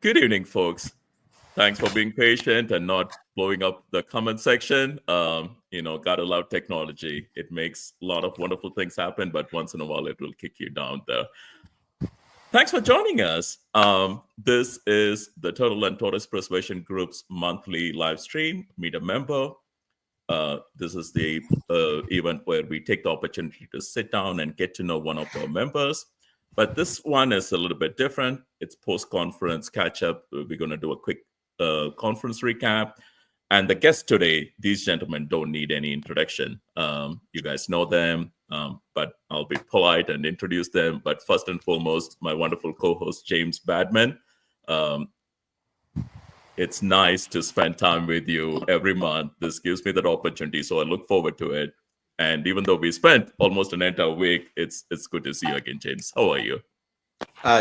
Good evening, folks. Thanks for being patient and not blowing up the comment section. Gotta love technology. It makes a lot of wonderful things happen, but once in a while it will kick you down there. Thanks for joining us. This is the Turtle and Tortoise Persuasion Group's monthly live stream. Meet a member. This is the event where we take the opportunity to sit down and get to know one of our members. But this one is a little bit different. It's post-conference catch-up. We're going to do a quick conference recap. And the guests today, these gentlemen don't need any introduction. You guys know them, but I'll be polite and introduce them. But first and foremost, my wonderful co-host, James Badman. It's nice to spend time with you every month. This gives me that opportunity, so I look forward to it. And even though we spent almost an entire week, it's good to see you again, James. How are you?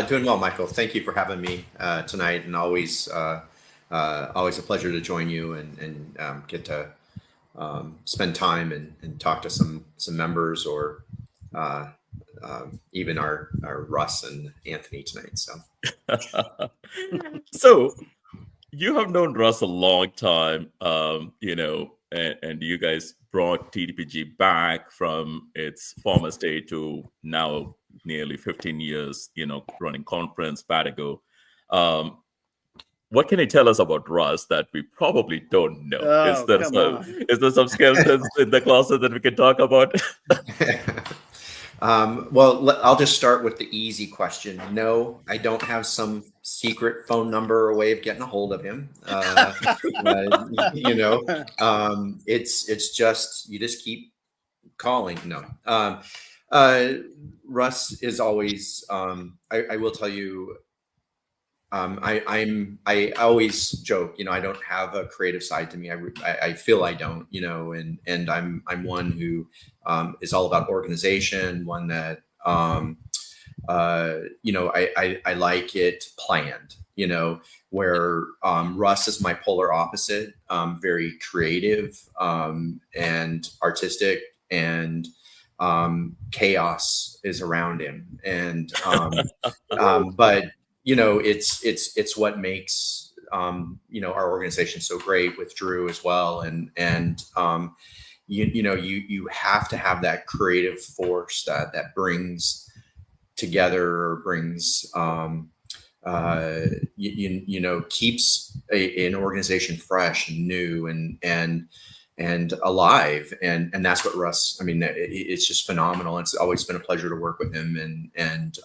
Doing well, Michael. Thank you for having me tonight, and always a pleasure to join you and get to spend time and talk to some members or even our Russ and Anthony tonight. So you have known Russ a long time, and you guys brought TTPG back from its former state to now nearly 15 years, running conference, Patago. What can you tell us about Russ that we probably don't know? Oh, is there some skeletons in the closet that we can talk about? Well, I'll just start with the easy question. No, I don't have some secret phone number or way of getting a hold of him. It's just, you just keep calling. No, Russ is always, I will tell you, I always joke, I don't have a creative side to me. I feel I don't, and I'm one who is all about organization, one that I like it planned, where Russ is my polar opposite, very creative and artistic, and chaos is around him. And but it's what makes our organization so great, with Drew as well. And you have to have that creative force that brings together, or brings keeps an organization fresh and new and alive. And that's what Russ, it's just phenomenal. It's always been a pleasure to work with him, and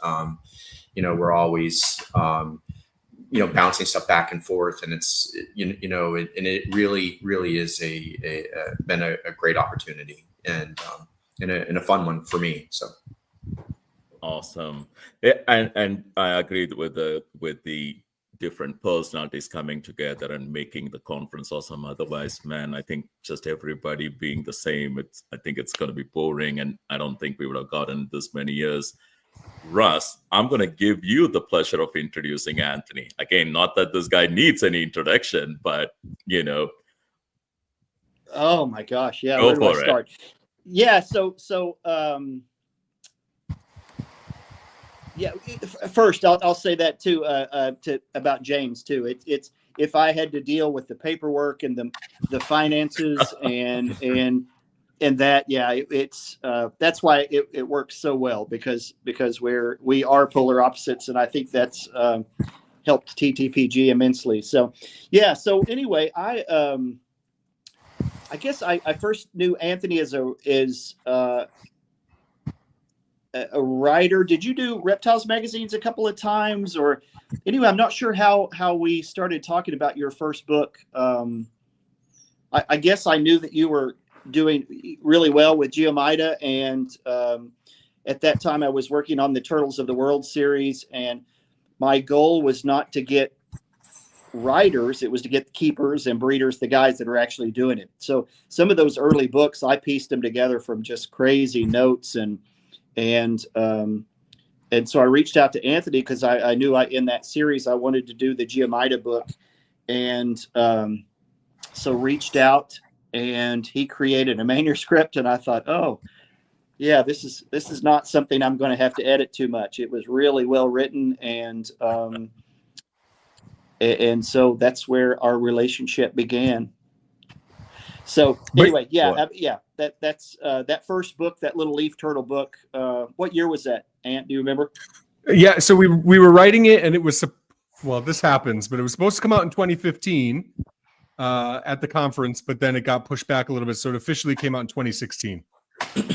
we're always bouncing stuff back and forth, and it's and it really is been a great opportunity, and a fun one for me. So awesome. Yeah, and I agreed with the different personalities coming together and making the conference awesome. Otherwise, man, I think just everybody being the same, I think it's going to be boring, and I don't think we would have gotten this many years. Russ, I'm going to give you the pleasure of introducing Anthony. Again, not that this guy needs any introduction, but, Oh, my gosh. Yeah. Go where do I for it. start? Yeah. First, I'll say that too, about James too. It's if I had to deal with the paperwork and the finances and that, yeah, it's that's why it works so well, because we are polar opposites, and I think that's helped TTPG immensely. So yeah. So anyway, I guess I first knew Anthony as a writer. Did you do Reptiles magazines a couple of times? Or anyway, I'm not sure how we started talking about your first book. I guess I knew that you were doing really well with Geomida, and at that time I was working on the Turtles of the World series, and my goal was not to get writers, it was to get keepers and breeders, the guys that are actually doing it. So some of those early books, I pieced them together from just crazy notes, and so I reached out to Anthony because I knew in that series I wanted to do the Geomida book, and so reached out, and he created a manuscript, and I thought, oh yeah, this is not something I'm going to have to edit too much. It was really well written, and And so that's where our relationship began. So anyway, that's that first book, that little leaf turtle book. What year was that, Ant? Do you remember? Yeah, so we were writing it, and it was, well, this happens, but it was supposed to come out in 2015 at the conference, but then it got pushed back a little bit, so it officially came out in 2016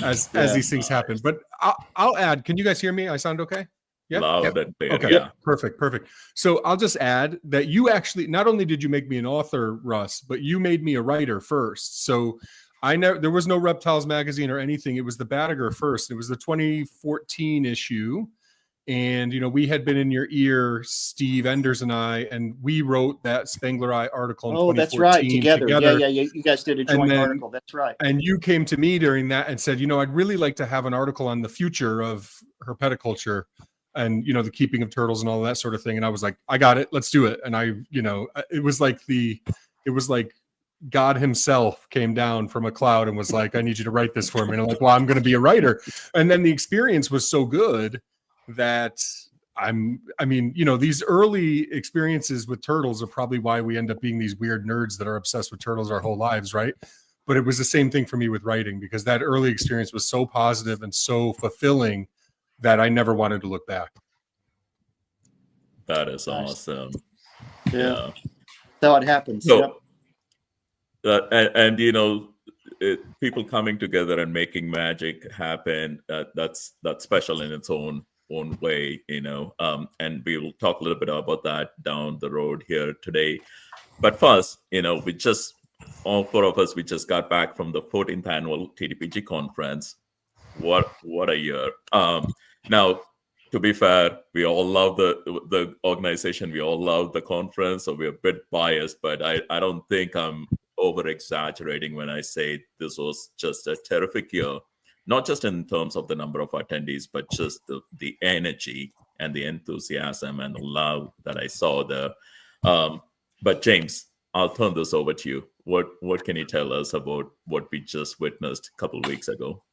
as these things happen. But I'll add, can you guys hear me? I sound okay? Yeah. Loud and clear. Okay. Yeah. Perfect. So I'll just add that you actually, not only did you make me an author, Russ, but you made me a writer first. So there was no Reptiles magazine or anything. It was the Batager first. It was the 2014 issue. And, we had been in your ear, Steve Enders and I, and we wrote that Spangler Eye article in 2014. That's right. Together. Yeah. You guys did a joint article. That's right. And you came to me during that and said, I'd really like to have an article on the future of herpetoculture and, the keeping of turtles and all that sort of thing. And I was like, I got it. Let's do it. And it was like God himself came down from a cloud and was like, I need you to write this for me. And I'm like, well, I'm going to be a writer. And then the experience was so good that these early experiences with turtles are probably why we end up being these weird nerds that are obsessed with turtles our whole lives, right? But it was the same thing for me with writing, because that early experience was so positive and so fulfilling that I never wanted to look back. That is awesome. Yeah. That's how it happens. So, people coming together and making magic happen, that's special in its own way, and we will talk a little bit about that down the road here today. But first, all four of us, we just got back from the 14th annual TDPG conference. What a year. Now, to be fair, we all love the organization. We all love the conference, so we're a bit biased, but I don't think I'm over-exaggerating when I say this was just a terrific year, not just in terms of the number of attendees, but just the energy and the enthusiasm and the love that I saw there. But James, I'll turn this over to you. What can you tell us about what we just witnessed a couple of weeks ago?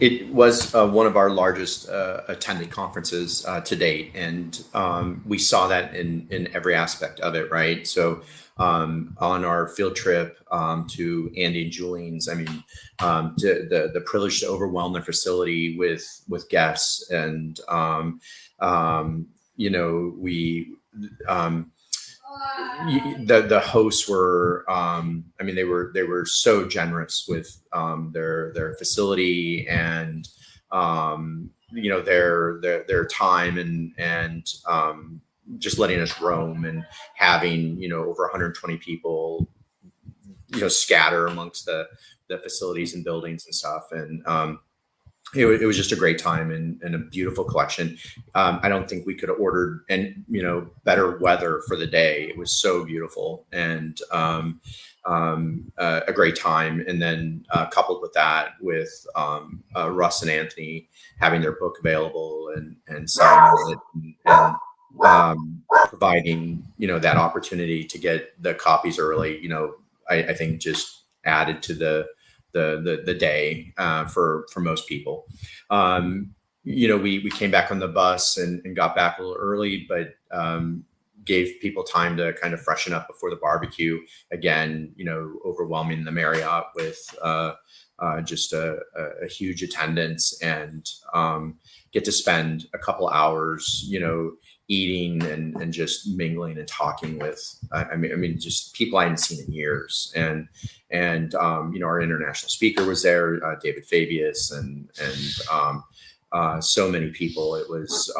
It was one of our largest attended conferences to date, and we saw that in every aspect of it, right? So on our field trip to Andy and Julian's, the privilege to overwhelm their facility with guests, and the hosts were they were so generous with their facility and their time and just letting us roam, and having over 120 people scatter amongst the facilities and buildings and stuff, and it was just a great time and a beautiful collection. I don't think we could have ordered better weather for the day. It was so beautiful, and a great time. And then coupled with that, with Russ and Anthony having their book available and signing it, and providing that opportunity to get the copies early, I think just added to the day for most people. We came back on the bus and got back a little early, but gave people time to kind of freshen up before the barbecue. Again, overwhelming the Marriott with just a huge attendance, and get to spend a couple hours, eating and just mingling and talking with, just people I hadn't seen in years. And our international speaker was there, David Fabius, and so many people. It was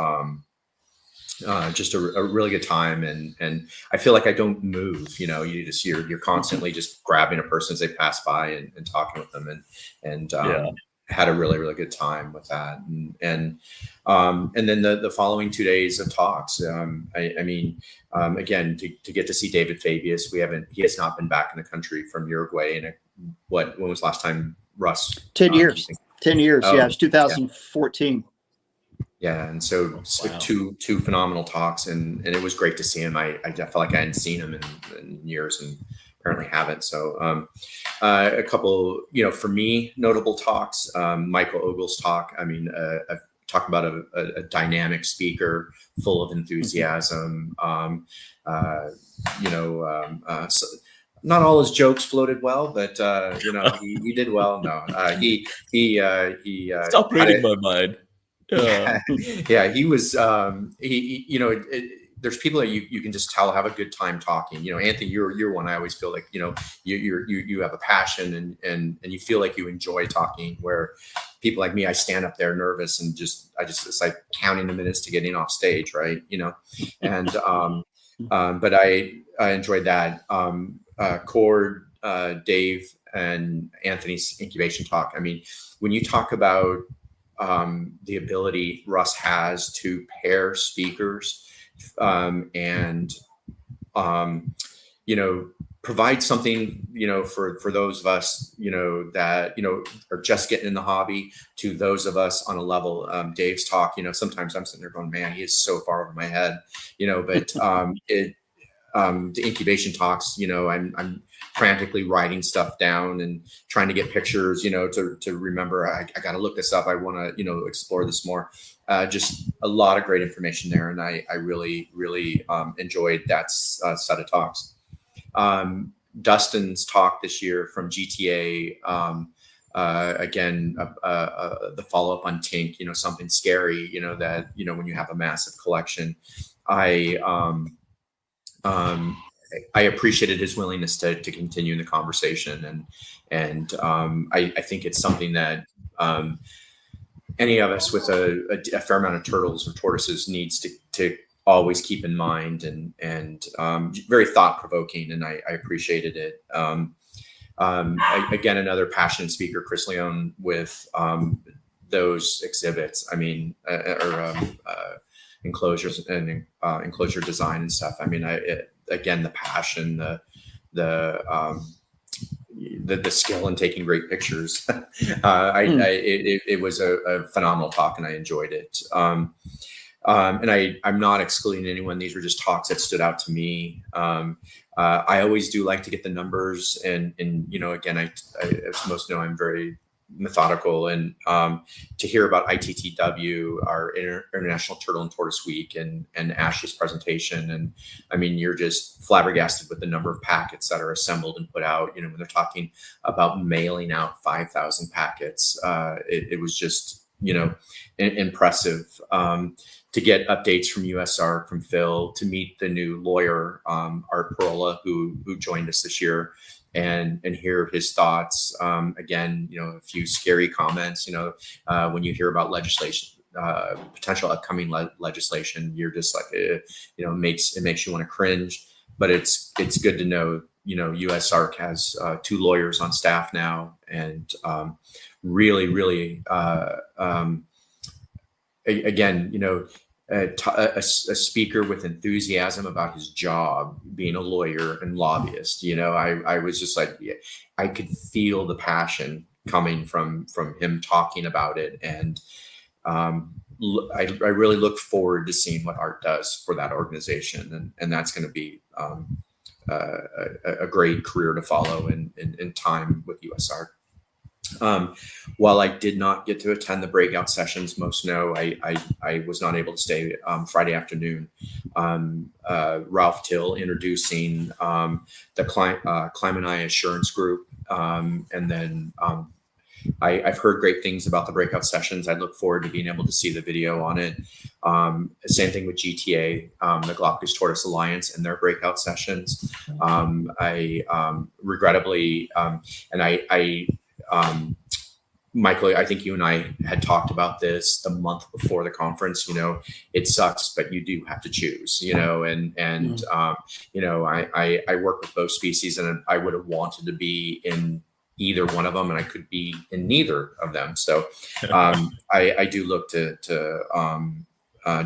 just a really good time. And I feel like I don't move, you're constantly just grabbing a person as they pass by and talking with them, and had a really, really good time with that. And then the following 2 days of talks, again, to get to see David Fabius, he has not been back in the country from Uruguay. And when was last time, Russ? 10 years. 10 years. Yeah. It was 2014. Yeah. And so wow. two phenomenal talks, and it was great to see him. I felt like I hadn't seen him in years, and apparently haven't. So a couple, for me, notable talks. Michael Ogle's talk. A talk about a dynamic speaker full of enthusiasm. So not all his jokes floated well, but he did well. No, he Stop had reading it. my mind. Yeah. Yeah, he was. There's people that you can just tell have a good time talking. Anthony, you're one. I always feel like you have a passion and you feel like you enjoy talking. Where people like me, I stand up there nervous and it's like counting the minutes to getting off stage, right? And but I enjoyed that. Cord, Dave, and Anthony's incubation talk. I mean, when you talk about the ability Russ has to pair speakers and provide something for those of us that are just getting in the hobby, to those of us on a level. Dave's talk, sometimes I'm sitting there going, man, he is so far over my head, but the incubation talks, I'm frantically writing stuff down and trying to get pictures, to remember. I got to look this up. I want to, explore this more. Just a lot of great information there, and I really, really enjoyed that set of talks. Dustin's talk this year from GTA. Again, the follow up on Tink. Something scary. That when you have a massive collection, I appreciated his willingness to continue the conversation, and I think it's something that any of us with a fair amount of turtles or tortoises needs to always keep in mind, and very thought provoking, and I appreciated it. Again, another passionate speaker, Chris Leone, with those exhibits. I mean, enclosures and enclosure design and stuff. I mean, again, the passion, the skill in taking great pictures. It was a phenomenal talk, and I enjoyed it. And I'm not excluding anyone. These were just talks that stood out to me. I always do like to get the numbers, and again, I as most know, I'm very methodical, and to hear about ITTW, our International Turtle and Tortoise Week, and Ashley's presentation, and I mean, you're just flabbergasted with the number of packets that are assembled and put out. When they're talking about mailing out 5,000 packets, it was just impressive. To get updates from USR, from Phil, to meet the new lawyer, Art Perola, who joined us this year, and hear his thoughts. Again, a few scary comments. When you hear about legislation, potential upcoming legislation, you're just like, it makes you want to cringe. But it's good to know, USARC has 2 lawyers on staff now, and really, really, again, a speaker with enthusiasm about his job, being a lawyer and lobbyist. I was just like, I could feel the passion coming from him talking about it, and I really look forward to seeing what Art does for that organization, and that's going to be a great career to follow in time with USR. While I did not get to attend the breakout sessions, most know I was not able to stay Friday afternoon. Ralph Till introducing the Climate Eye Assurance Group, and then I've heard great things about the breakout sessions. I look forward to being able to see the video on it. Same thing with GTA, the Galapagos Tortoise Alliance, and their breakout sessions. I regrettably, Michael, I think you and I had talked about this the month before the conference. It sucks, but you do have to choose. I work with both species, and I would have wanted to be in either one of them, and I could be in neither of them. So I do look to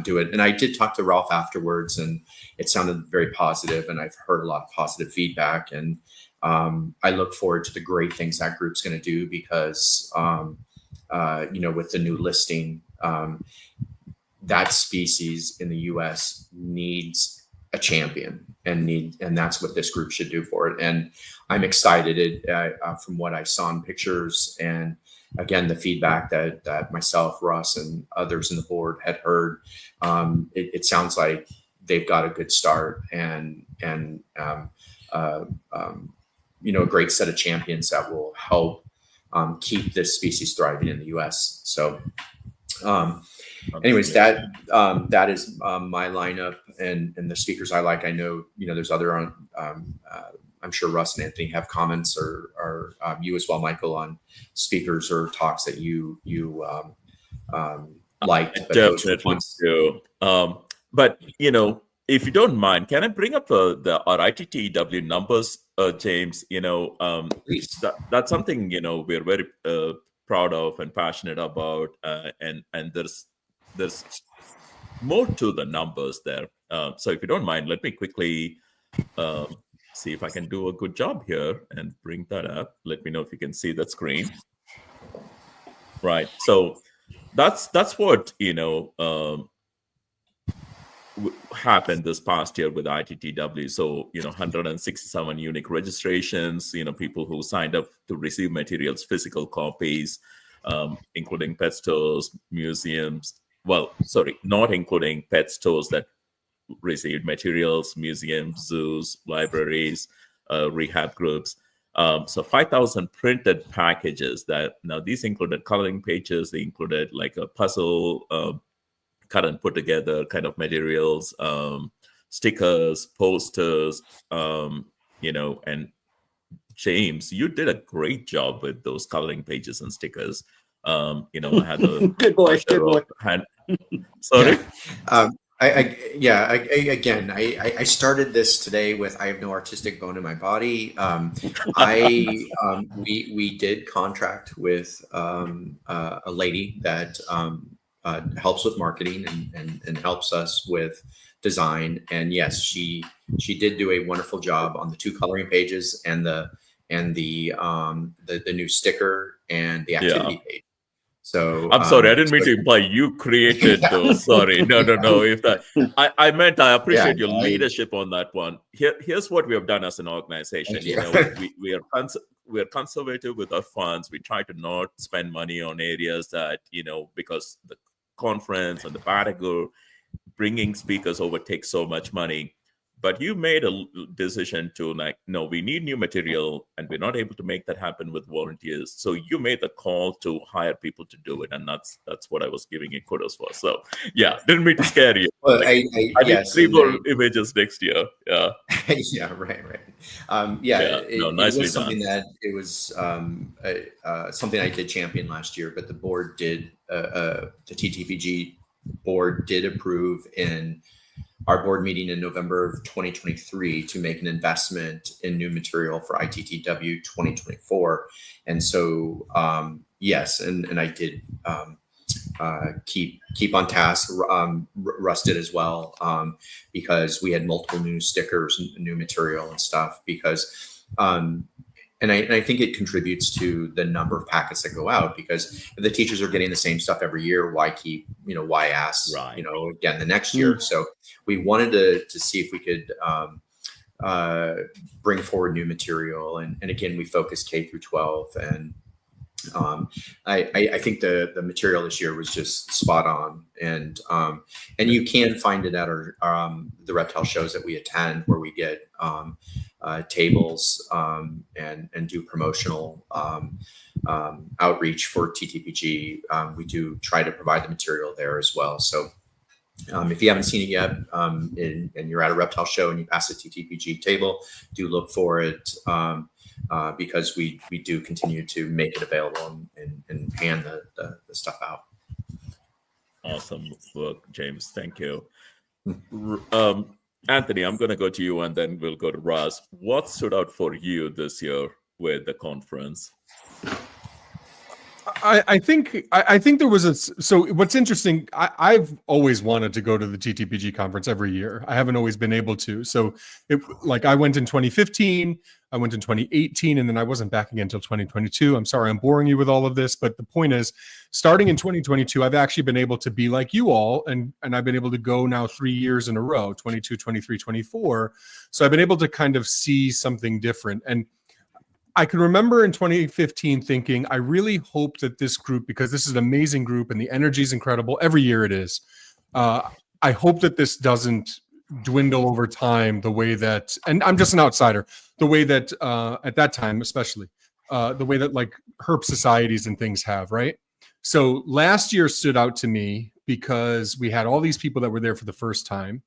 do it. And I did talk to Ralph afterwards, and it sounded very positive, and I've heard a lot of positive feedback, and I look forward to the great things that group's going to do, because with the new listing, that species in the US needs a champion, and that's what this group should do for it. And I'm excited from what I saw in pictures, and again, the feedback that myself, Russ, and others in the board had heard, it sounds like they've got a good start and a great set of champions that will help keep this species thriving in the U.S. So, anyways, that is my lineup and the speakers I like. I know, there's other I'm sure Russ and Anthony have comments, or you as well, Michael, on speakers or talks that you liked. Definitely do. But if you don't mind, can I bring up our ITTW numbers, James? That's something we're very proud of and passionate about, and there's more to the numbers there. So if you don't mind, let me quickly see if I can do a good job here and bring that up. Let me know if you can see that screen. Right. So that's what happened this past year with ITTW. So 167 unique registrations. People who signed up to receive materials, physical copies, including pet stores, museums. Well, sorry, not including pet stores that received materials, museums, zoos, libraries, rehab groups. So 5,000 printed packages. Now these included coloring pages. They included like a puzzle, cut and put together kind of materials, stickers, posters, and James, you did a great job with those coloring pages and stickers. I had a good boy. Sorry. I started this today with I have no artistic bone in my body. We did contract with a lady that helps with marketing and helps us with design. And yes, she did do a wonderful job on the 2 coloring pages and the new sticker and the activity page. So I'm sorry, I didn't mean to imply you created those. Sorry, no. If that, I meant I appreciate your leadership on that one. Here's what we have done as an organization. We are conservative with our funds. We try to not spend money on areas that because the conference and the Batago bringing speakers over takes so much money. But you made a decision to no, we need new material, and we're not able to make that happen with volunteers. So you made the call to hire people to do it, and that's what I was giving you kudos for. So yeah, didn't mean to scare you. Well, I need 3 more images next year. Yeah. Yeah. Right. Nicely it was something done. that it was something I did champion last year, but the board did the TTPG board did approve in our board meeting in November of 2023 to make an investment in new material for ITTW 2024. And so, yes, and I did keep on task. Russ did as well, because we had multiple new stickers and new material and stuff because, and I think it contributes to the number of packets that go out, because if the teachers are getting the same stuff every year, why keep, why ask, again the next year? So we wanted to see if we could bring forward new material. And again, we focused K through 12. And I think the material this year was just spot on. And you can find it at our the reptile shows that we attend, where we get tables and do promotional outreach for TTPG. We do try to provide the material there as well. So if you haven't seen it yet, and you're at a reptile show and you pass a TTPG table, do look for it, because we do continue to make it available and hand the stuff out. Awesome work, James. Thank you. Anthony, I'm going to go to you and then we'll go to Russ. What stood out for you this year with the conference? I think there was so what's interesting, I've always wanted to go to the TTPG conference every year. I haven't always been able to. So I went in 2015, I went in 2018, and then I wasn't back again until 2022. I'm sorry, I'm boring you with all of this, but the point is, starting in 2022, I've actually been able to be like you all, and I've been able to go now 3 years in a row, 22, 23, 24. So I've been able to kind of see something different. And I can remember in 2015 thinking, I really hope that this group, because this is an amazing group and the energy is incredible. Every year it is. I hope that this doesn't dwindle over time the way that, and I'm just an outsider, the way that at that time, especially, the way that like herp societies and things have, right? So last year stood out to me because we had all these people that were there for the first time.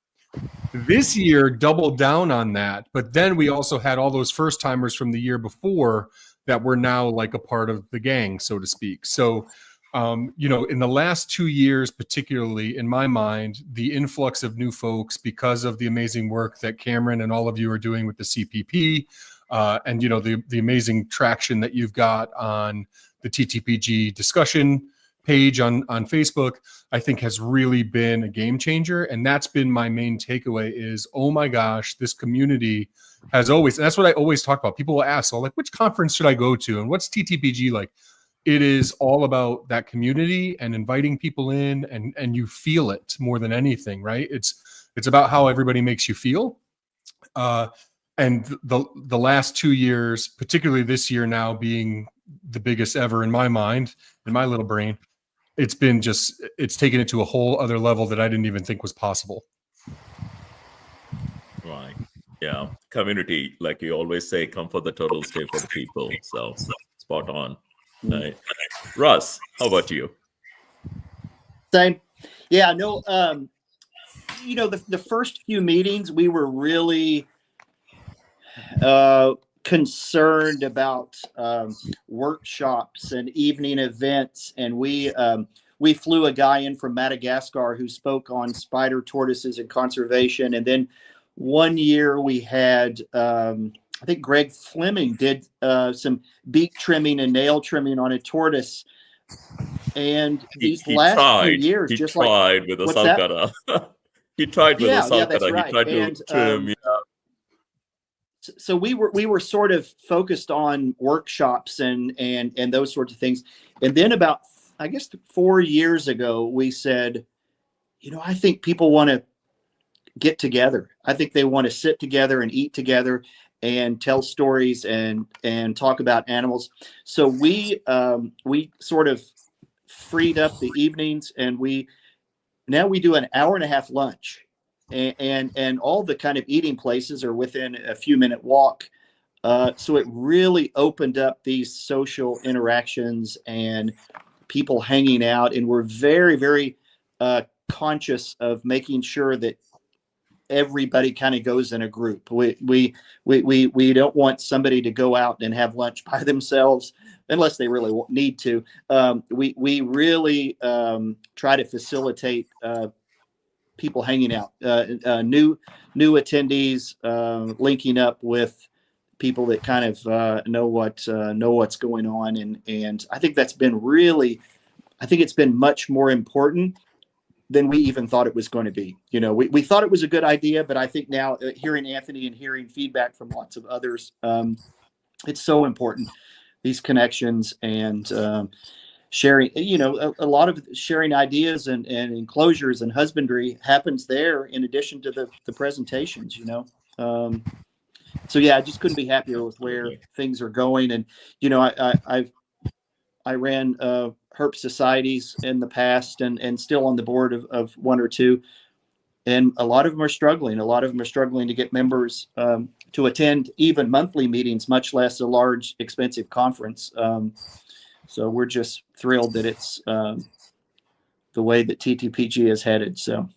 This year doubled down on that, but then we also had all those first timers from the year before that were now like a part of the gang, so to speak. So, you know, in the last 2 years, particularly in my mind, the influx of new folks because of the amazing work that Cameron and all of you are doing with the CPP, and you know the amazing traction that you've got on the TTPG discussion page on Facebook, I think has really been a game changer. And that's been my main takeaway is, oh my gosh, this community has always, and that's what I always talk about. People will ask, like, which conference should I go to? And what's TTPG like? It is all about that community and inviting people in, and you feel it more than anything, right? It's about how everybody makes you feel. And the last 2 years, particularly this year now being the biggest ever in my mind, in my little brain, it's been just, it's taken it to a whole other level that I didn't even think was possible. Right. Yeah. Community, like you always say, come for the total, stay for the people. So spot on. Right. Russ, how about you? Same. Yeah, no, you know, the first few meetings, we were really concerned about workshops and evening events, and we flew a guy in from Madagascar who spoke on spider tortoises and conservation. And then one year we had I think Greg Fleming did some beak trimming and nail trimming on a tortois. And these last few years, he just tried like with a what's that? salkara. He tried with a Yeah, salkara. that's right. He tried to trim. Yeah. So we were sort of focused on workshops and those sorts of things. And then about, I guess, 4 years ago, we said, you know, I think people want to get together. I think they want to sit together and eat together and tell stories and talk about animals. So we sort of freed up the evenings, and now we do an hour and a half lunch. And all the kind of eating places are within a few minute walk. So it really opened up these social interactions and people hanging out. And we're very, very conscious of making sure that everybody kind of goes in a group. We don't want somebody to go out and have lunch by themselves unless they really need to. We really try to facilitate people hanging out, new attendees, linking up with people that kind of know what's going on, and I think that's been it's been much more important than we even thought it was going to be. You know, we thought it was a good idea, but I think now hearing Anthony and hearing feedback from lots of others, it's so important, these connections and sharing, you know, a lot of sharing ideas and enclosures and husbandry happens there in addition to the presentations, you know. So yeah, I just couldn't be happier with where things are going. And, you know, I ran herp societies in the past and still on the board of one or two. And a lot of them are struggling. A lot of them are struggling to get members to attend even monthly meetings, much less a large, expensive conference. So we're just thrilled that it's the way that TTPG is headed. So,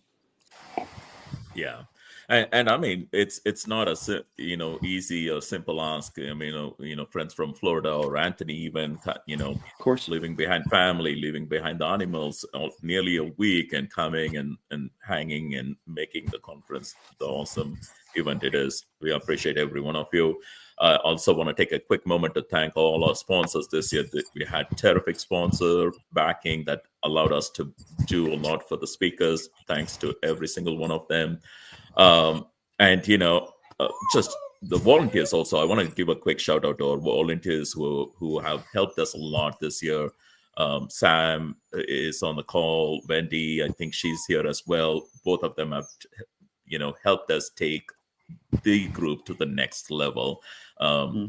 Yeah. And I mean, it's not a easy or simple ask. I mean, you know, friends from Florida or Anthony even, you know, of course, leaving behind family, leaving behind the animals, nearly a week, and coming and hanging and making the conference the awesome event it is. We appreciate every one of you. I also want to take a quick moment to thank all our sponsors this year. We had terrific sponsor backing that allowed us to do a lot for the speakers. Thanks to every single one of them. And, you know, just the volunteers also. I want to give a quick shout out to our volunteers who have helped us a lot this year. Sam is on the call. Wendy, I think she's here as well. Both of them have, you know, helped us take the group to the next level.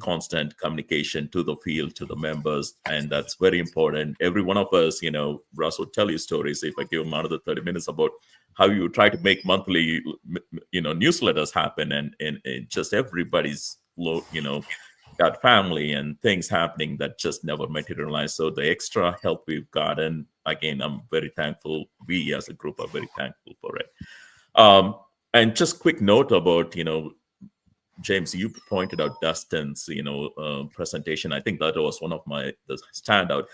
Constant communication to the field, to the members, and that's very important. Every one of us, Russ would tell you stories if I give him another 30 minutes about how you try to make monthly, newsletters happen, and just everybody's got family and things happening that just never materialize. So the extra help we've gotten, again, I'm very thankful. We as a group are very thankful for it. And just quick note about, James, you pointed out Dustin's, presentation. I think that was one of the standout.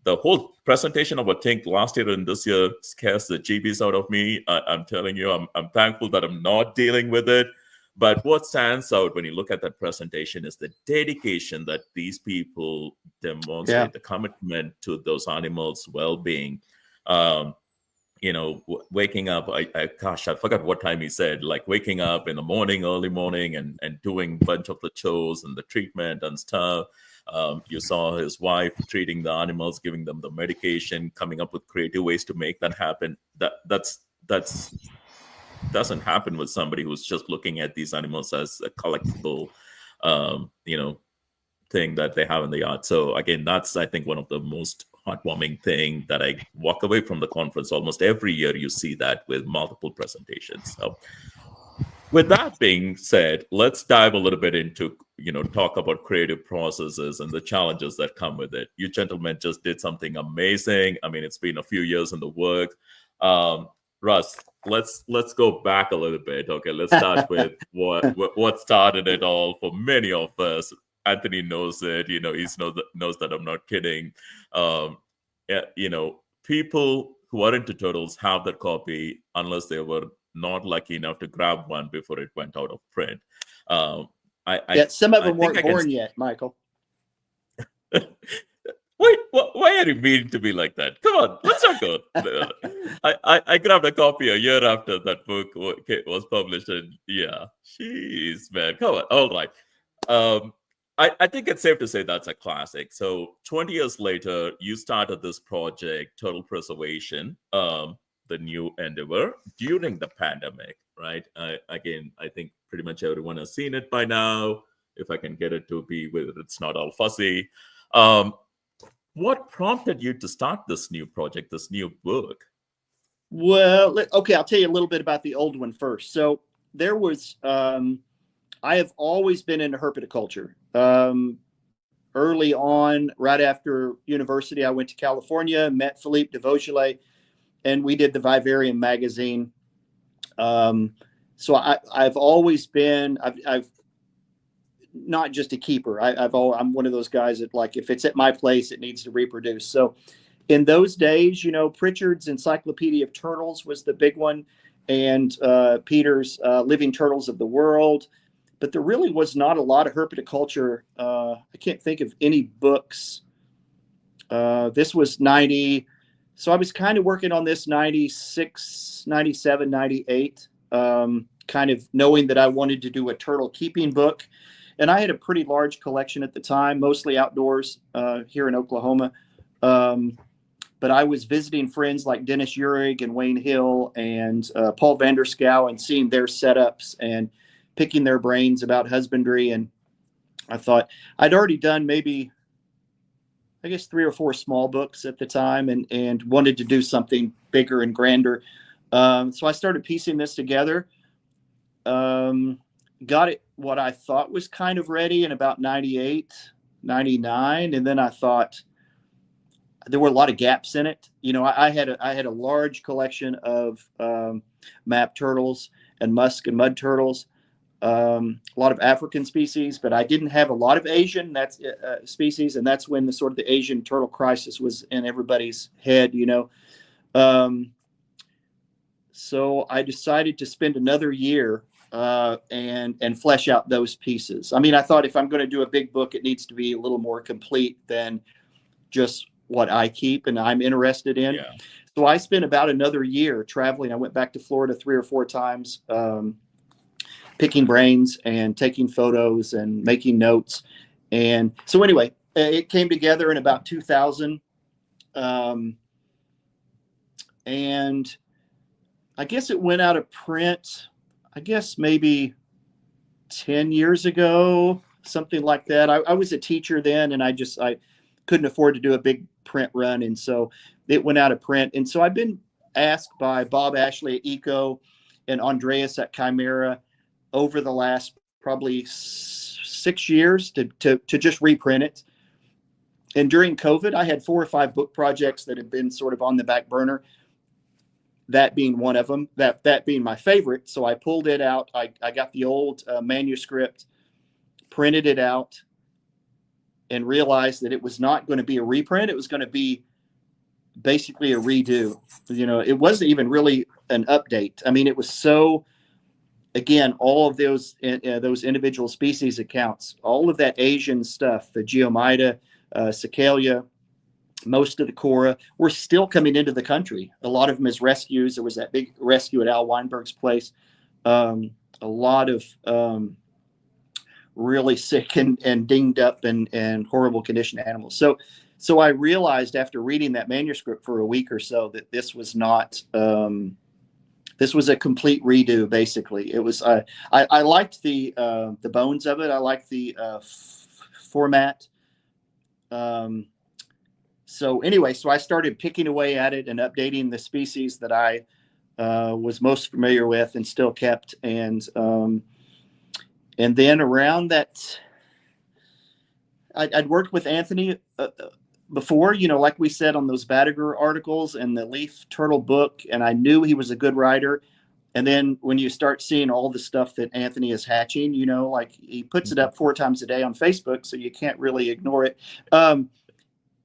The whole presentation of, I think, last year and this year scares the GBs out of me. I'm telling you, I'm thankful that I'm not dealing with it. But what stands out when you look at that presentation is the dedication that these people demonstrate, the commitment to those animals' well-being. Waking up, I forgot what time he said, like waking up in the morning, early morning, and doing a bunch of the chores and the treatment and stuff. You saw his wife treating the animals, giving them the medication, coming up with creative ways to make that happen. That's doesn't happen with somebody who's just looking at these animals as a collectible, thing that they have in the yard. So again, that's, I think, one of the most heartwarming thing that I walk away from the conference. Almost every year you see that with multiple presentations. So with that being said, let's dive a little bit into, talk about creative processes and the challenges that come with it. You gentlemen just did something amazing. I mean, it's been a few years in the work. Russ, let's go back a little bit. Okay, let's start with what started it all for many of us. Anthony knows it. He knows that I'm not kidding. People who are into turtles have that copy unless they were not lucky enough to grab one before it went out of print. Some of them weren't born yet, Michael. Wait, why are you mean to be like that? Come on, let's not go. I grabbed a copy a year after that book was published, and jeez, man, come on. All right. I think it's safe to say that's a classic. So 20 years later, you started this project, Turtle Preservation, the new endeavor, during the pandemic, right? Again, I think pretty much everyone has seen it by now. If I can get it to be where it's not all fussy. What prompted you to start this new project, this new book? Well, okay, I'll tell you a little bit about the old one first. So there was, I have always been into herpetoculture. Early on, right after university, I went to California, met Philippe de Vaugelet, and we did the Vivarium magazine. So I've always been, I've not just a keeper. I'm one of those guys that, like, if it's at my place, it needs to reproduce. So in those days, Pritchard's Encyclopedia of Turtles was the big one, and Peter's Living Turtles of the World. But there really was not a lot of herpetoculture. I can't think of any books. This was 90. So I was kind of working on this 96, 97, 98, kind of knowing that I wanted to do a turtle keeping book. And I had a pretty large collection at the time, mostly outdoors here in Oklahoma. But I was visiting friends like Dennis Urig and Wayne Hill and Paul Vanderscow, and seeing their setups and picking their brains about husbandry. And I thought I'd already done maybe, I guess, 3 or 4 small books at the time, and wanted to do something bigger and grander. So I started piecing this together. Got it what I thought was kind of ready in about 98, 99. And then I thought there were a lot of gaps in it. I had a large collection of map turtles and musk and mud turtles, a lot of African species, but I didn't have a lot of Asian species. And that's when the sort of the Asian turtle crisis was in everybody's head, So I decided to spend another year and flesh out those pieces. I mean, I thought if I'm going to do a big book, it needs to be a little more complete than just what I keep and I'm interested in. Yeah. So I spent about another year traveling. I went back to Florida 3 or 4 times, picking brains and taking photos and making notes. And so anyway, it came together in about 2000. And I guess it went out of print, I guess maybe 10 years ago, something like that. I was a teacher then, and I couldn't afford to do a big print run. And so it went out of print. And so I've been asked by Bob Ashley at Eco and Andreas at Chimera over the last probably 6 years to just reprint it. And during COVID, I had 4 or 5 book projects that had been sort of on the back burner. That being one of them, that being my favorite. So I pulled it out. I got the old manuscript, printed it out, and realized that it was not going to be a reprint. It was going to be basically a redo. It wasn't even really an update. I mean, it was so, again, all of those individual species accounts, all of that Asian stuff, the Geomyda, Cicalia, most of the Cora were still coming into the country. A lot of them as rescues. There was that big rescue at Al Weinberg's place. A lot of really sick and dinged up and horrible condition animals. So I realized after reading that manuscript for a week or so that this was not, this was a complete redo. Basically, it was. I liked the bones of it. I liked the format. So anyway, so I started picking away at it and updating the species that I was most familiar with and still kept. And then around that, I'd worked with Anthony before, like we said on those Badiger articles and the leaf turtle book, and I knew he was a good writer. And then when you start seeing all the stuff that Anthony is hatching, like he puts it up 4 times a day on Facebook, so you can't really ignore it.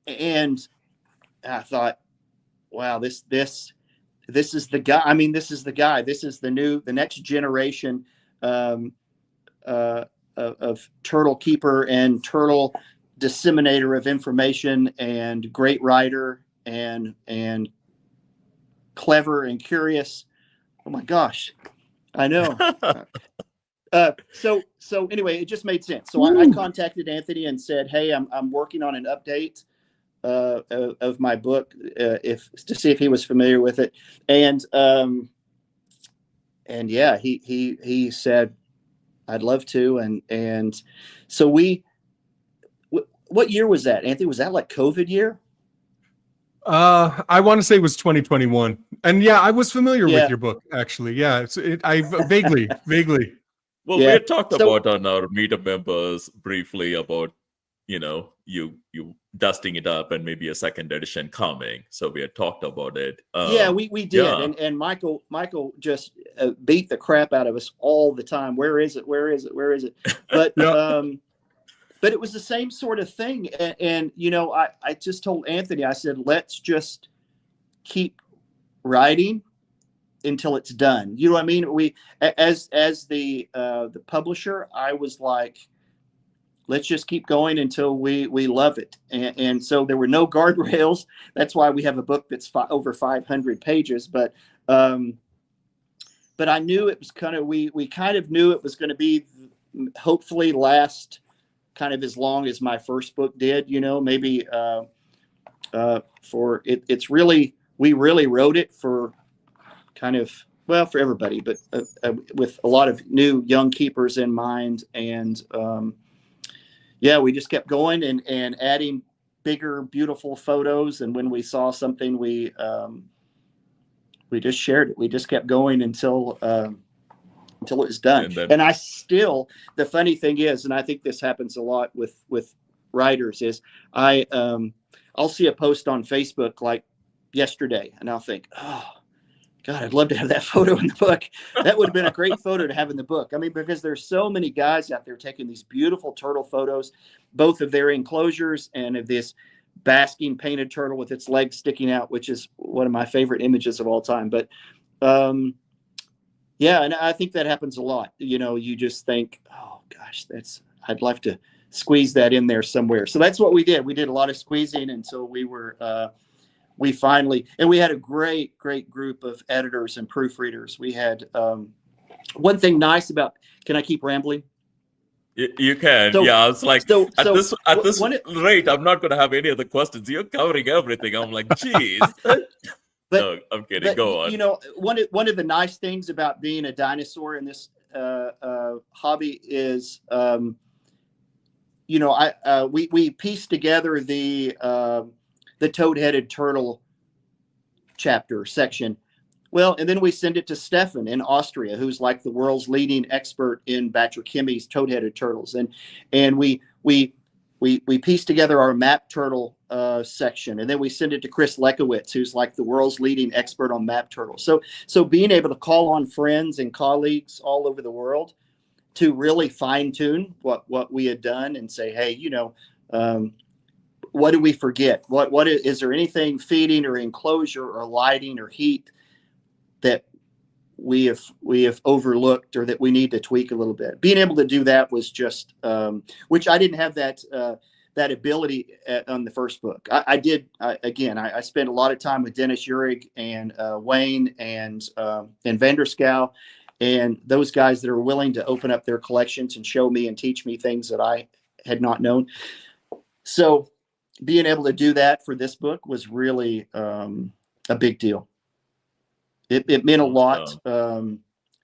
And I thought, wow, this is the guy. I mean, this is the guy. This is the next generation of turtle keeper and turtle disseminator of information, and great writer and clever and curious. Oh my gosh, I know. So anyway, it just made sense. So I contacted Anthony and said, hey, I'm working on an update of my book, to see if he was familiar with it. And yeah, he said, I'd love to. And so what year was that, Anthony? Was that like COVID year? I want to say it was 2021. And yeah, I was familiar with your book, actually. Yeah, I vaguely. Well, we had talked about on our meetup members briefly about, you dusting it up and maybe a second edition coming. So we had talked about it. We did. Yeah. And Michael just beat the crap out of us all the time. Where is it? But but it was the same sort of thing. And I just told Anthony, I said, let's just keep writing until it's done. You know what I mean? We, as the publisher, I was like, let's just keep going until we love it. And so there were no guardrails. That's why we have a book that's over 500 pages. But I knew it was we kind of knew it was going to be hopefully last kind of as long as my first book did, maybe for it. It's really, we really wrote it for kind of, well, for everybody, but with a lot of new young keepers in mind. And we just kept going and adding bigger, beautiful photos. And when we saw something, we just shared it. We just kept going until it was done. And I still, the funny thing is, and I think this happens a lot with writers, is I'll see a post on Facebook like yesterday, and I'll think, oh God, I'd love to have that photo in the book. That would have been a great photo to have in the book. I mean, because there's so many guys out there taking these beautiful turtle photos, both of their enclosures and of this basking painted turtle with its legs sticking out, which is one of my favorite images of all time. But and I think that happens a lot. You just think, oh gosh, I'd like to squeeze that in there somewhere. So that's what we did. We did a lot of squeezing until we finally, and we had a great group of editors and proofreaders. We had one thing nice about, can I keep rambling? You can. I was like, at this rate, I'm not going to have any other questions. You're covering everything. I'm like, geez. No, I'm kidding. Go on. One of the nice things about being a dinosaur in this hobby is, we pieced together the toad-headed turtle chapter section. Well, and then we send it to Stefan in Austria, who's like the world's leading expert in Batrachimy's toad-headed turtles, and we piece together our map turtle section, and then we send it to Chris Lekowitz, who's like the world's leading expert on map turtles. So being able to call on friends and colleagues all over the world to really fine tune what we had done and say, hey, what did we forget? What is there anything feeding or enclosure or lighting or heat that we have overlooked or that we need to tweak a little bit? Being able to do that was just, which I didn't have that ability on the first book. I spent a lot of time with Dennis Urig and Wayne and Vanderscow, and those guys that are willing to open up their collections and show me and teach me things that I had not known. So being able to do that for this book was really a big deal. It meant a lot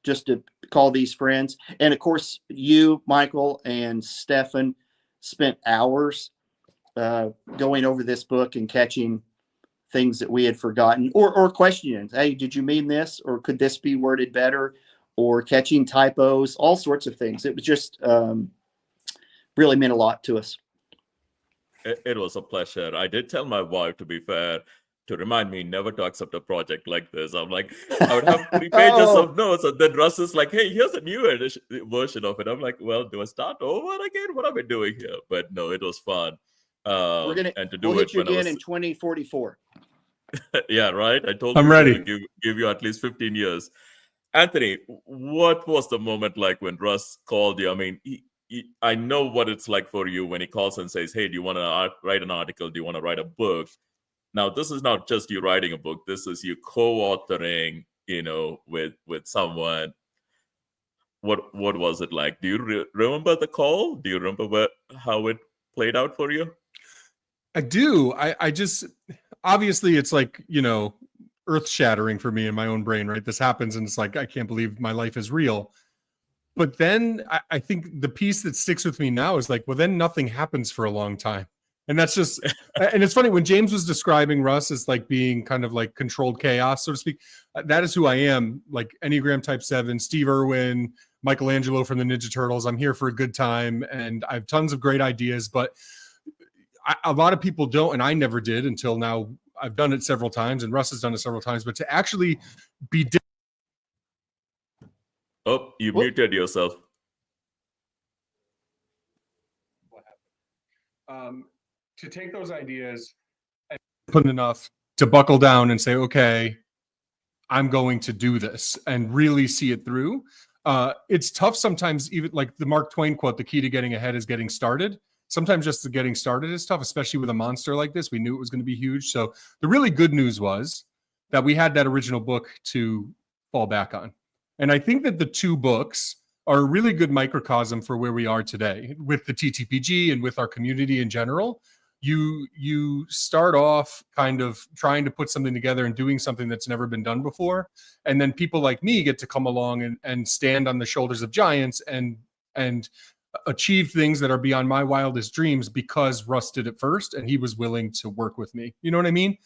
just to call these friends. And of course, you, Michael, and Stefan spent hours going over this book and catching things that we had forgotten or questioning. Hey, did you mean this? Or could this be worded better? Or catching typos, all sorts of things. It was just really meant a lot to us. It was a pleasure. I did tell my wife, to be fair, to remind me never to accept a project like this. I'm like, I would have 3 pages of notes, and then Russ is like, hey, here's a new version of it. I'm like, well, do I start over again? What am I doing here? But no, it was fun. We'll hit you again in 2044. Yeah, right? I told I'm ready. To give you at least 15 years. Anthony, what was the moment like when Russ called you? I mean, I know what it's like for you when he calls and says, hey, do you want to write an article? Do you want to write a book? Now, this is not just you writing a book. This is you co-authoring, with someone. What was it like? Do you remember the call? Do you remember how it played out for you? I do. I just, obviously it's like, earth shattering for me in my own brain, right? This happens and it's like, I can't believe my life is real. But then I think the piece that sticks with me now is like, well, then nothing happens for a long time. And that's just, and it's funny when James was describing Russ as like being kind of like controlled chaos, so to speak. That is who I am, like Enneagram Type 7, Steve Irwin, Michelangelo from the Ninja Turtles. I'm here for a good time and I have tons of great ideas, but a lot of people don't, and I never did until now. I've done it several times and Russ has done it several times, but to actually be Oh, you muted yourself. What happened? To take those ideas and put enough to buckle down and say, okay, I'm going to do this and really see it through. It's tough sometimes, even like the Mark Twain quote, the key to getting ahead is getting started. Sometimes just the getting started is tough, especially with a monster like this. We knew it was going to be huge. So the really good news was that we had that original book to fall back on. And I think that the 2 books are a really good microcosm for where we are today with the TTPG and with our community in general. You start off kind of trying to put something together and doing something that's never been done before. And then people like me get to come along and stand on the shoulders of giants and achieve things that are beyond my wildest dreams because Russ did it first and he was willing to work with me. You know what I mean?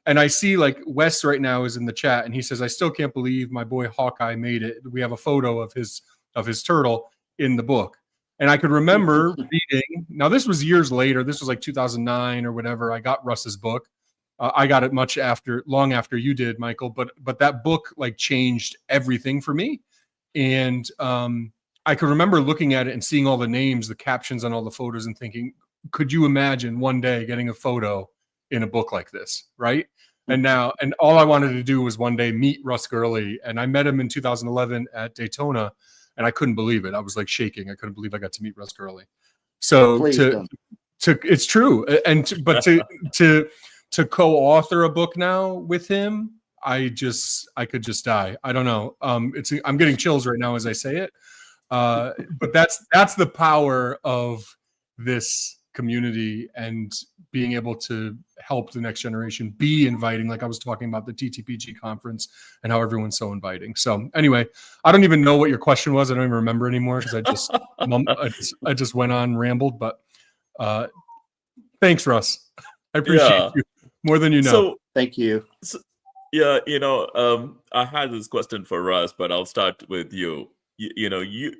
And I see like Wes right now is in the chat and he says, I still can't believe my boy Hawkeye made it. We have a photo of his turtle in the book. And I could remember reading, now this was years later, this was like 2009 or whatever. I got Russ's book. I got it long after you did, Michael, but that book like changed everything for me. And I could remember looking at it and seeing all the names, the captions on all the photos and thinking, could you imagine one day getting a photo in a book like this, right? And all I wanted to do was one day meet Russ Gurley. And I met him in 2011 at Daytona and I couldn't believe it. I was like shaking. I couldn't believe I got to meet Russ Gurley. So it's true. But to co-author a book now with him, I could just die. I don't know. I'm getting chills right now as I say it. But that's the power of this community and being able to help the next generation be inviting, like I was talking about the TTPG conference and how everyone's so inviting. So anyway, I don't even know what your question was. I don't even remember anymore because I just went on and rambled. But thanks, Russ. I appreciate you more than you know. So, thank you. So, yeah, I had this question for Russ, but I'll start with you. You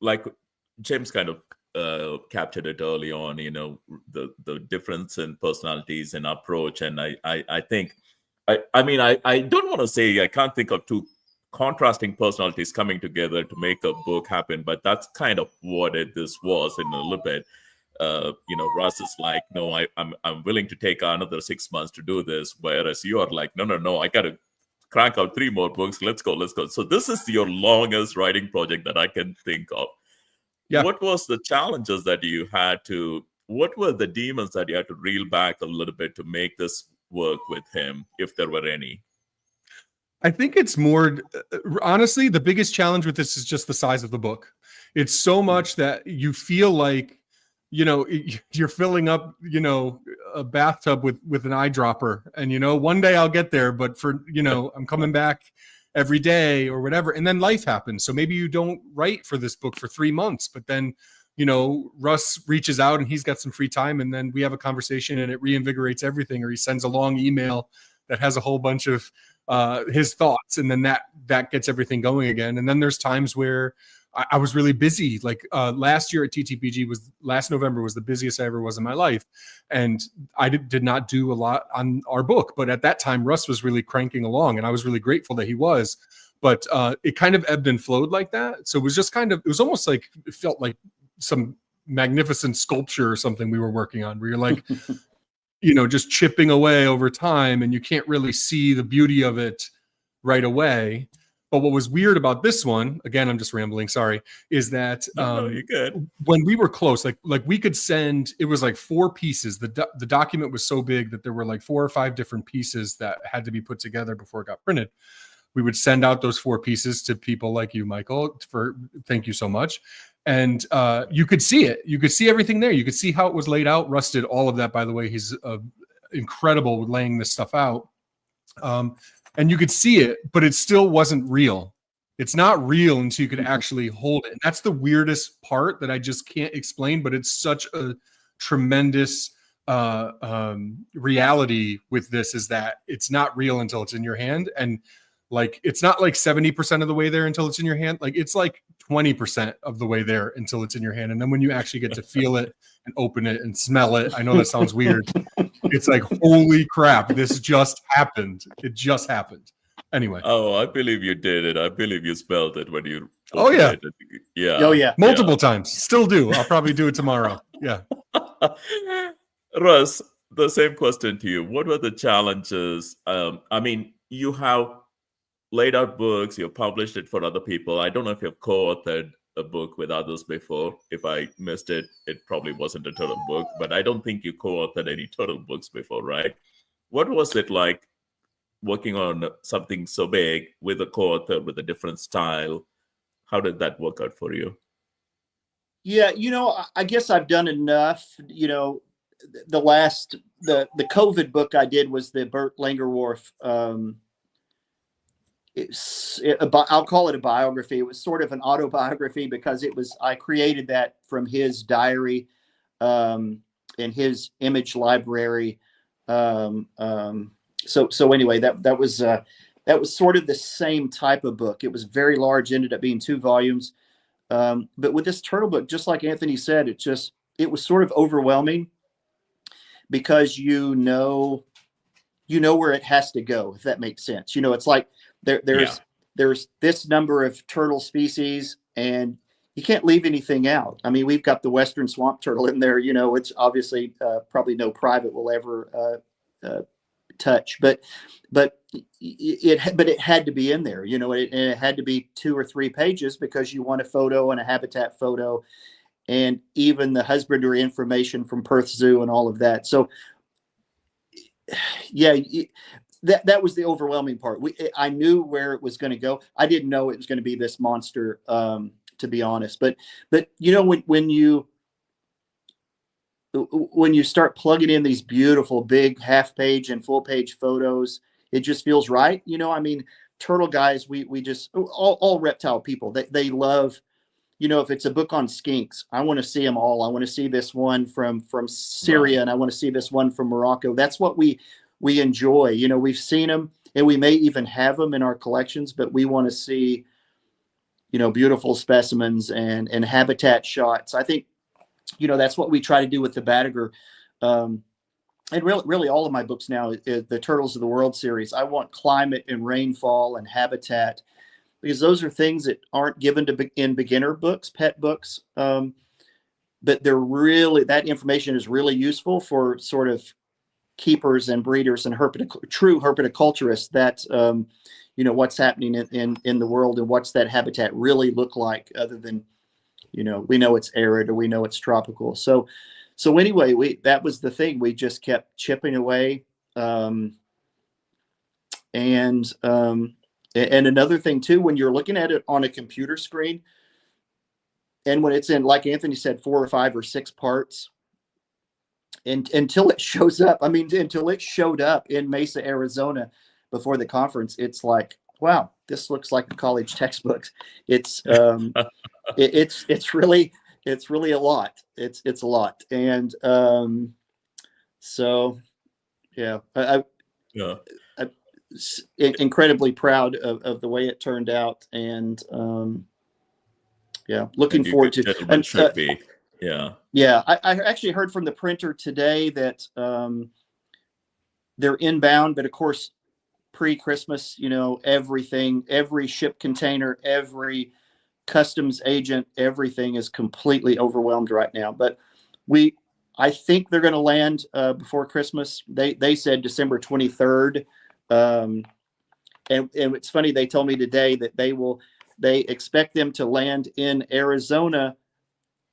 like James kind of captured it early on, the difference in personalities and approach. And I think, I don't want to say I can't think of two contrasting personalities coming together to make a book happen, but that's kind of what this was in a little bit. Russ is like, no, I'm willing to take another 6 months to do this, whereas you are like, no, I got to crank out 3 more books. Let's go. So this is your longest writing project that I can think of. Yeah. What was the challenges that you had what were the demons that you had to reel back a little bit to make this work with him, if there were any? I think it's more, honestly, the biggest challenge with this is just the size of the book. It's so much that you feel like, you're filling up, a bathtub with an eyedropper, and one day I'll get there, but for, I'm coming back every day or whatever. And then life happens. So maybe you don't write for this book for 3 months, but then, Russ reaches out and he's got some free time, and then we have a conversation and it reinvigorates everything. Or he sends a long email that has a whole bunch of his thoughts, and then that gets everything going again. And then there's times where I was really busy. Like last year at TTPG last November was the busiest I ever was in my life. And I did not do a lot on our book. But at that time, Russ was really cranking along, and I was really grateful that he was. But it kind of ebbed and flowed like that. So it was just it was almost like, it felt like some magnificent sculpture or something we were working on, where you're like, just chipping away over time, and you can't really see the beauty of it right away. But what was weird about this one, again, I'm just rambling, sorry, is that you're good. When we were close, like we could send, it was like 4 pieces. The document was so big that there were like 4 or 5 different pieces that had to be put together before it got printed. We would send out those 4 pieces to people like you, Michael, thank you so much. And you could see it. You could see everything there. You could see how it was laid out. Russ did all of that, by the way. He's incredible with laying this stuff out. And you could see it, but it still wasn't real. It's not real until you can actually hold it. And that's the weirdest part that I just can't explain, but it's such a tremendous reality with this, is that it's not real until it's in your hand. And like, it's not like 70% of the way there until it's in your hand. Like, it's like 20% of the way there until it's in your hand. And then when you actually get to feel it and open it and smell it, I know that sounds weird. It's like, holy crap, this just happened. It just happened. Anyway. Oh, I believe you did it. I believe you spelled it when you. Oh, yeah. Yeah. Oh, yeah. Multiple times. Still do. I'll probably do it tomorrow. Yeah. Russ, the same question to you. What were the challenges? You have laid out books, you've published it for other people. I don't know if you've co-authored a book with others before. If I missed it, it probably wasn't a turtle book, but I don't think you co-authored any turtle books before, right? What was it like working on something so big with a co-author with a different style? How did that work out for you? Yeah, I guess I've done enough. The COVID book I did was the Bert Langerwerf. I'll call it a biography. It was sort of an autobiography because I created that from his diary and his image library. So anyway, that was sort of the same type of book. It was very large, ended up being 2 volumes. But with this turtle book, just like Anthony said, it was sort of overwhelming because you know where it has to go, if that makes sense. It's like there's this number of turtle species and you can't leave anything out. I mean, we've got the Western swamp turtle in there, it's obviously probably no private will ever touch, but it had to be in there, it had to be 2 or 3 pages because you want a photo and a habitat photo and even the husbandry information from Perth Zoo and all of that. So yeah, that was the overwhelming part. I knew where it was going to go. I didn't know it was going to be this monster, to be honest. But when you when you start plugging in these beautiful big half page and full page photos, it just feels right. I mean, turtle guys, we just all reptile people, they love, if it's a book on skinks, I want to see them all. I want to see this one from Syria, Right. and I want to see this one from Morocco. That's what we enjoy. We've seen them, and we may even have them in our collections, but we want to see, beautiful specimens and habitat shots. I think, that's what we try to do with the Batagur. And really all of my books now is the Turtles of the World series. I want climate and rainfall and habitat, because those are things that aren't given in beginner books, pet books. But that information is really useful for sort of keepers and breeders and true herpetoculturists, that, what's happening in the world and what's that habitat really look like, other than, we know it's arid or we know it's tropical. So anyway, that was the thing. We just kept chipping away. And another thing too, when you're looking at it on a computer screen, and when it's in, like Anthony said, 4 or 5 or 6 parts, and until it shows up, until it showed up in Mesa, Arizona before the conference, it's like, wow, this looks like a college textbook. It's it's really a lot. It's a lot. And so yeah, I'm incredibly proud of the way it turned out, and looking forward to. And should be. Yeah, I actually heard from the printer today that they're inbound, but of course, pre-Christmas, everything, every ship container, every customs agent, everything is completely overwhelmed right now. But I think they're going to land before Christmas. They said December 23rd. And it's funny, they told me today that they expect them to land in Arizona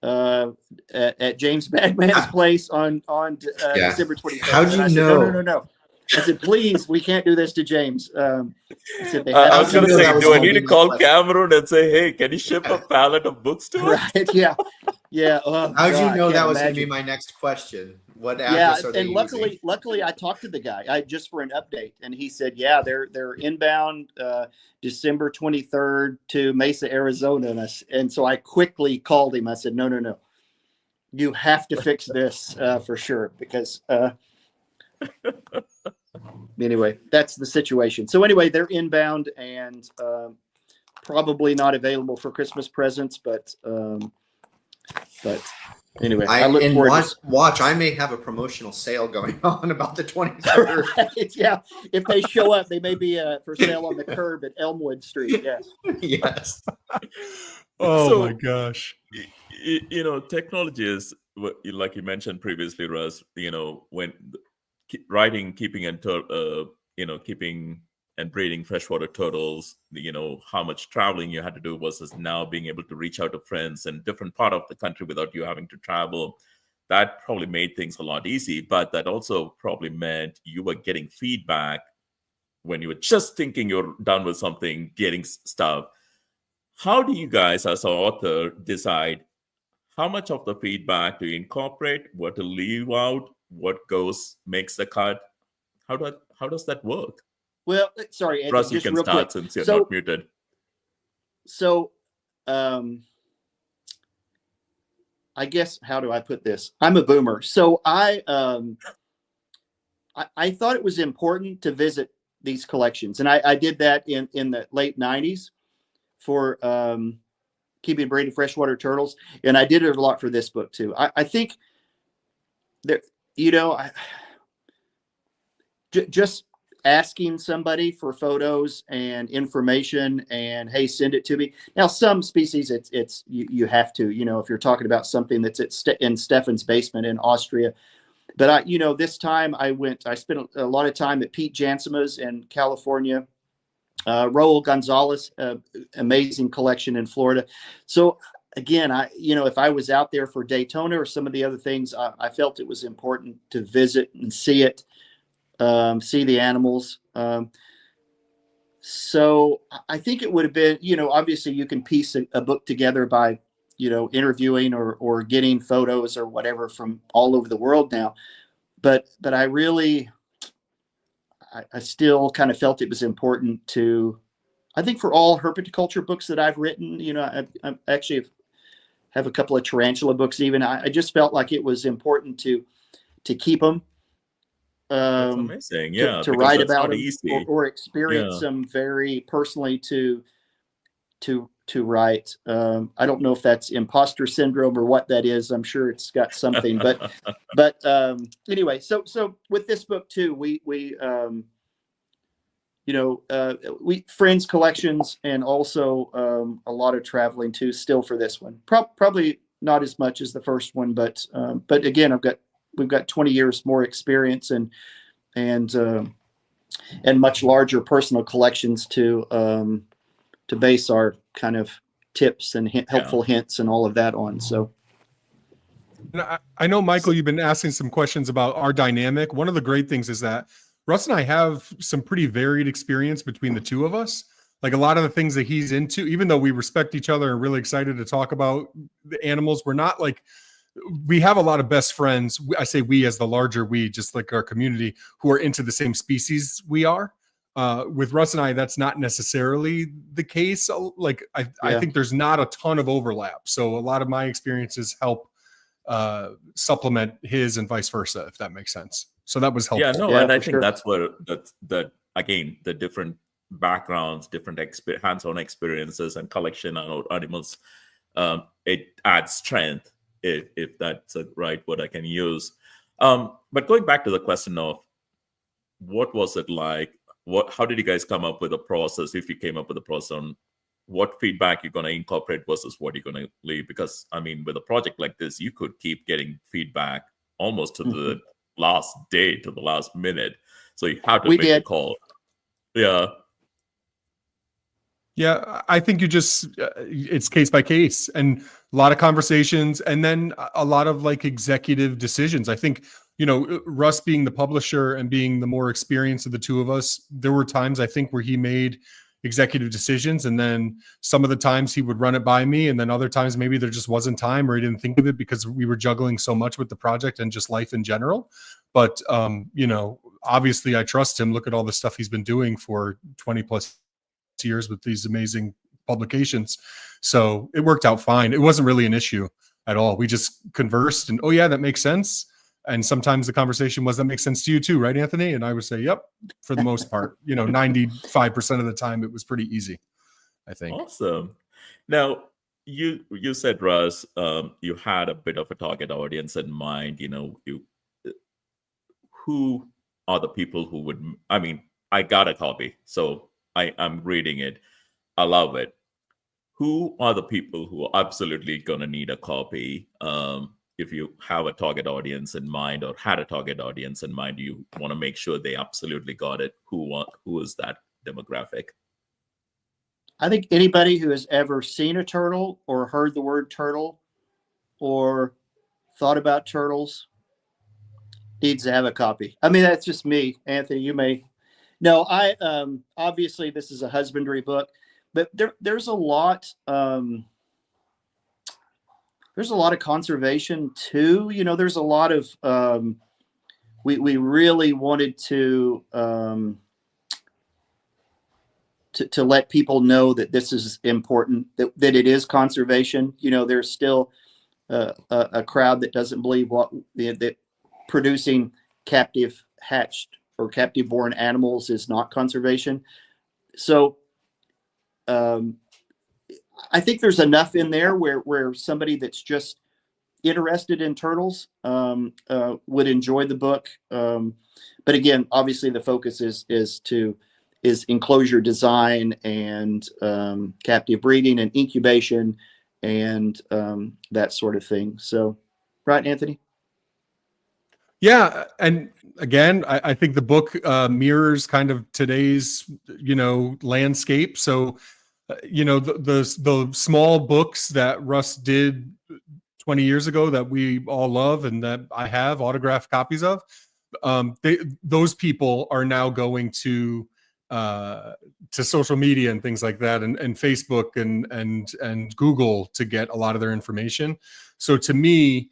at James Bagman's place on December 23rd. How'd you I said, know? No. I said, please, we can't do this to James. I said, they I was going to say, do I need to call question. Cameron and say, hey, can you ship a pallet of books to us? Right? Yeah. Oh, How'd God, you know that was imagine. going to be my next question? What address are they using? Luckily, I talked to the guy just for an update, and he said, yeah, they're inbound December 23rd to Mesa, Arizona, and so I quickly called him. I said, no, you have to fix this for sure, because. Anyway, that's the situation. So anyway, they're inbound and probably not available for Christmas presents, but anyway, I look forward to watch. I may have a promotional sale going on about the 23rd. Right, yeah, if they show up, they may be for sale on the curb at Elmwood Street. Yes. Yes. Oh my gosh. Technology is, like you mentioned previously, Russ. When writing, keeping and breeding freshwater turtles, how much traveling you had to do versus now being able to reach out to friends in different part of the country without you having to travel. That probably made things a lot easy, but that also probably meant you were getting feedback when you were just thinking you're done with something, getting stuff. How do you guys as an author decide how much of the feedback do you incorporate, what to leave out, what makes the cut? How does that work? Well, sorry, Anthony, Russ, you just can real start quick. since you're not muted. So, I guess, how do I put this? I'm a boomer, so I thought it was important to visit these collections, and I did that in the late 90s for keeping and breeding freshwater turtles, and I did it a lot for this book too. I think that just asking somebody for photos and information and, hey, send it to me. Now, some species it's you have to, if you're talking about something that's in Stefan's basement in Austria. But this time I spent a lot of time at Pete Jansema's in California, Raul Gonzalez, amazing collection in Florida. So again, if I was out there for Daytona or some of the other things, I felt it was important to visit and see it. See the animals. So I think it would have been, obviously you can piece a book together by interviewing or getting photos or whatever from all over the world now. But I really, I still kind of felt it was important to, I think for all herpetoculture books that I've written, I actually have a couple of tarantula books even. I just felt like it was important to keep them. That's amazing. Yeah, to because write that's about not them easy. or experience them very personally to write. I don't know if that's imposter syndrome or what that is. I'm sure it's got something, but anyway, so with this book too, we friends collections and also a lot of traveling too still for this one. Probably not as much as the first one, but again, we've got 20 years more experience and much larger personal collections to base our kind of tips and helpful hints and all of that on. So I know, Michael, you've been asking some questions about our dynamic. One of the great things is that Russ and I have some pretty varied experience between the two of us. Like a lot of the things that he's into, even though we respect each other and really excited to talk about the animals, we're not like, we have a lot of best friends. I say we as the larger we, just like our community, who are into the same species we are. With Russ and I, that's not necessarily the case. Like I think there's not a ton of overlap. So a lot of my experiences help supplement his and vice versa, if that makes sense. So that was helpful. Yeah, no, and I think that's where that again, the different backgrounds, different hands-on experiences and collection on animals, it adds strength, if that's a right word I can use. But going back to the question of what was it like, how did you guys come up with a process, if you came up with a process on what feedback you're going to incorporate versus what you're going to leave? Because, I mean, with a project like this, you could keep getting feedback almost to the last day, to the last minute. So you have to make a call. Yeah. Yeah, I think you just, it's case by case and a lot of conversations and then a lot of like executive decisions. I think, Russ being the publisher and being the more experienced of the two of us, there were times I think where he made executive decisions and then some of the times he would run it by me and then other times maybe there just wasn't time or he didn't think of it because we were juggling so much with the project and just life in general. But, obviously I trust him. Look at all the stuff he's been doing for 20 plus years with these amazing publications. So it worked out fine. It wasn't really an issue at all. We just conversed and, oh yeah, that makes sense. And sometimes the conversation was, that makes sense to you too, right, Anthony? And I would say, yep, for the most part, 95% of the time, it was pretty easy, I think. Awesome. Now, you said, Russ, you had a bit of a target audience in mind. Who are the people who would, I mean, I got a copy, so I'm reading it. I love it. Who are the people who are absolutely going to need a copy? If you have a target audience in mind or had a target audience in mind, you want to make sure they absolutely got it. Who is that demographic? I think anybody who has ever seen a turtle or heard the word turtle or thought about turtles needs to have a copy. I mean, that's just me. Anthony, you may. No, I obviously this is a husbandry book, but there's a lot. There's a lot of conservation too. There's a lot of we really wanted to let people know that this is important, that it is conservation. There's still a crowd that doesn't believe that producing captive hatched or captive born animals is not conservation. So I think there's enough in there where somebody that's just interested in turtles would enjoy the book. But again, obviously the focus is enclosure design and captive breeding and incubation and that sort of thing. So, right, Anthony? Yeah. And again, I think the book mirrors kind of today's, landscape. So, the small books that Russ did 20 years ago that we all love and that I have autographed copies of, those people are now going to to social media and things like that, and Facebook and Google to get a lot of their information. So to me,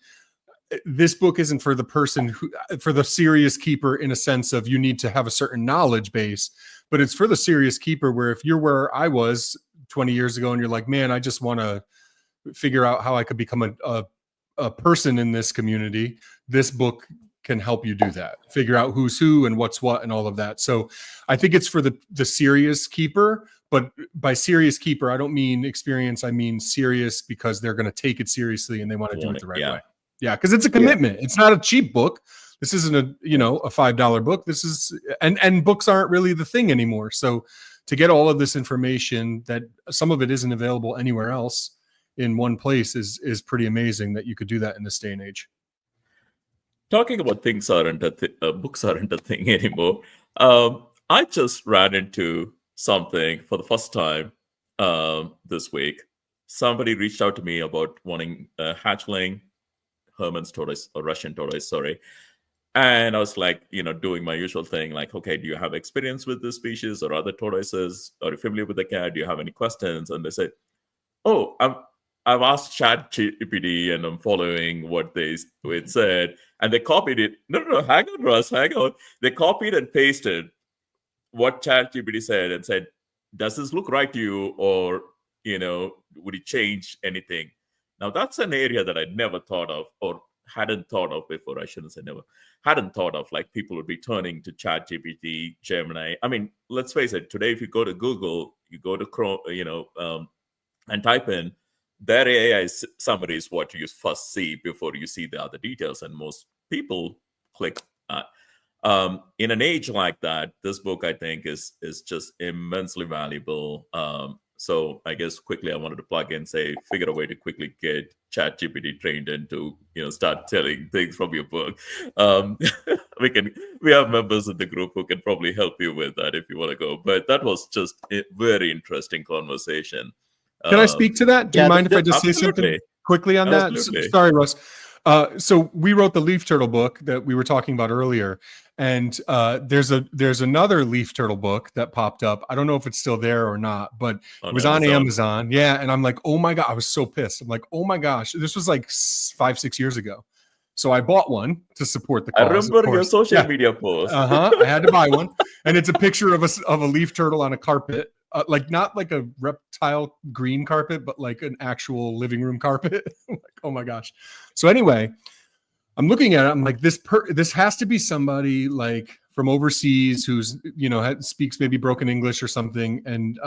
this book isn't for the person for the serious keeper in a sense of you need to have a certain knowledge base, but it's for the serious keeper where if you're where I was 20 years ago and you're like, man, I just want to figure out how I could become a person in this community, this book can help you do that. Figure out who's who and what's what and all of that. So I think it's for the serious keeper, but by serious keeper, I don't mean experience. I mean serious because they're going to take it seriously and they want to do it the right way. Yeah, because it's a commitment. It's not a cheap book. This isn't a $5 book. This is and books aren't really the thing anymore. So to get all of this information that some of it isn't available anywhere else in one place is pretty amazing that you could do that in this day and age. Talking about things aren't books aren't a thing anymore. I just ran into something for the first time this week. Somebody reached out to me about wanting a hatchling Herman's tortoise or Russian tortoise, sorry. And I was like, doing my usual thing, like, okay, do you have experience with this species or other tortoises? Are you familiar with the cat? Do you have any questions? And they said, oh, I've asked ChatGPT and I'm following what it said, and they copied it. No, hang on, Russ, hang on. They copied and pasted what ChatGPT said and said, does this look right to you, or would it change anything? Now that's an area that I'd never thought of or hadn't thought of before. I shouldn't say never. Hadn't thought of, like, people would be turning to ChatGPT, Gemini. I mean, let's face it. Today, if you go to Google, you go to Chrome, and type in their AI summary is what you first see before you see the other details, and most people click that. In an age like that, this book, I think, is just immensely valuable. So I guess quickly I wanted to plug in, figure a way to quickly get ChatGPT trained into, start telling things from your book. We have members in the group who can probably help you with that if you want to go. But that was just a very interesting conversation. Can I speak to that? Do you mind if I just say something quickly on that? Sorry, Russ. So we wrote the leaf turtle book that we were talking about earlier, and there's another leaf turtle book that popped up. I don't know if it's still there or not, but it was on Amazon. Yeah, and I'm like, oh my god, I was so pissed. I'm like, oh my gosh, this was like 5-6 years ago. So I bought one to support the cause. I remember your social media post. I had to buy one, and it's a picture of a leaf turtle on a carpet. Like not like a reptile green carpet, but like an actual living room carpet. Like, oh my gosh. So anyway, I'm looking at it. I'm like, this has to be somebody like from overseas who's, speaks maybe broken English or something. And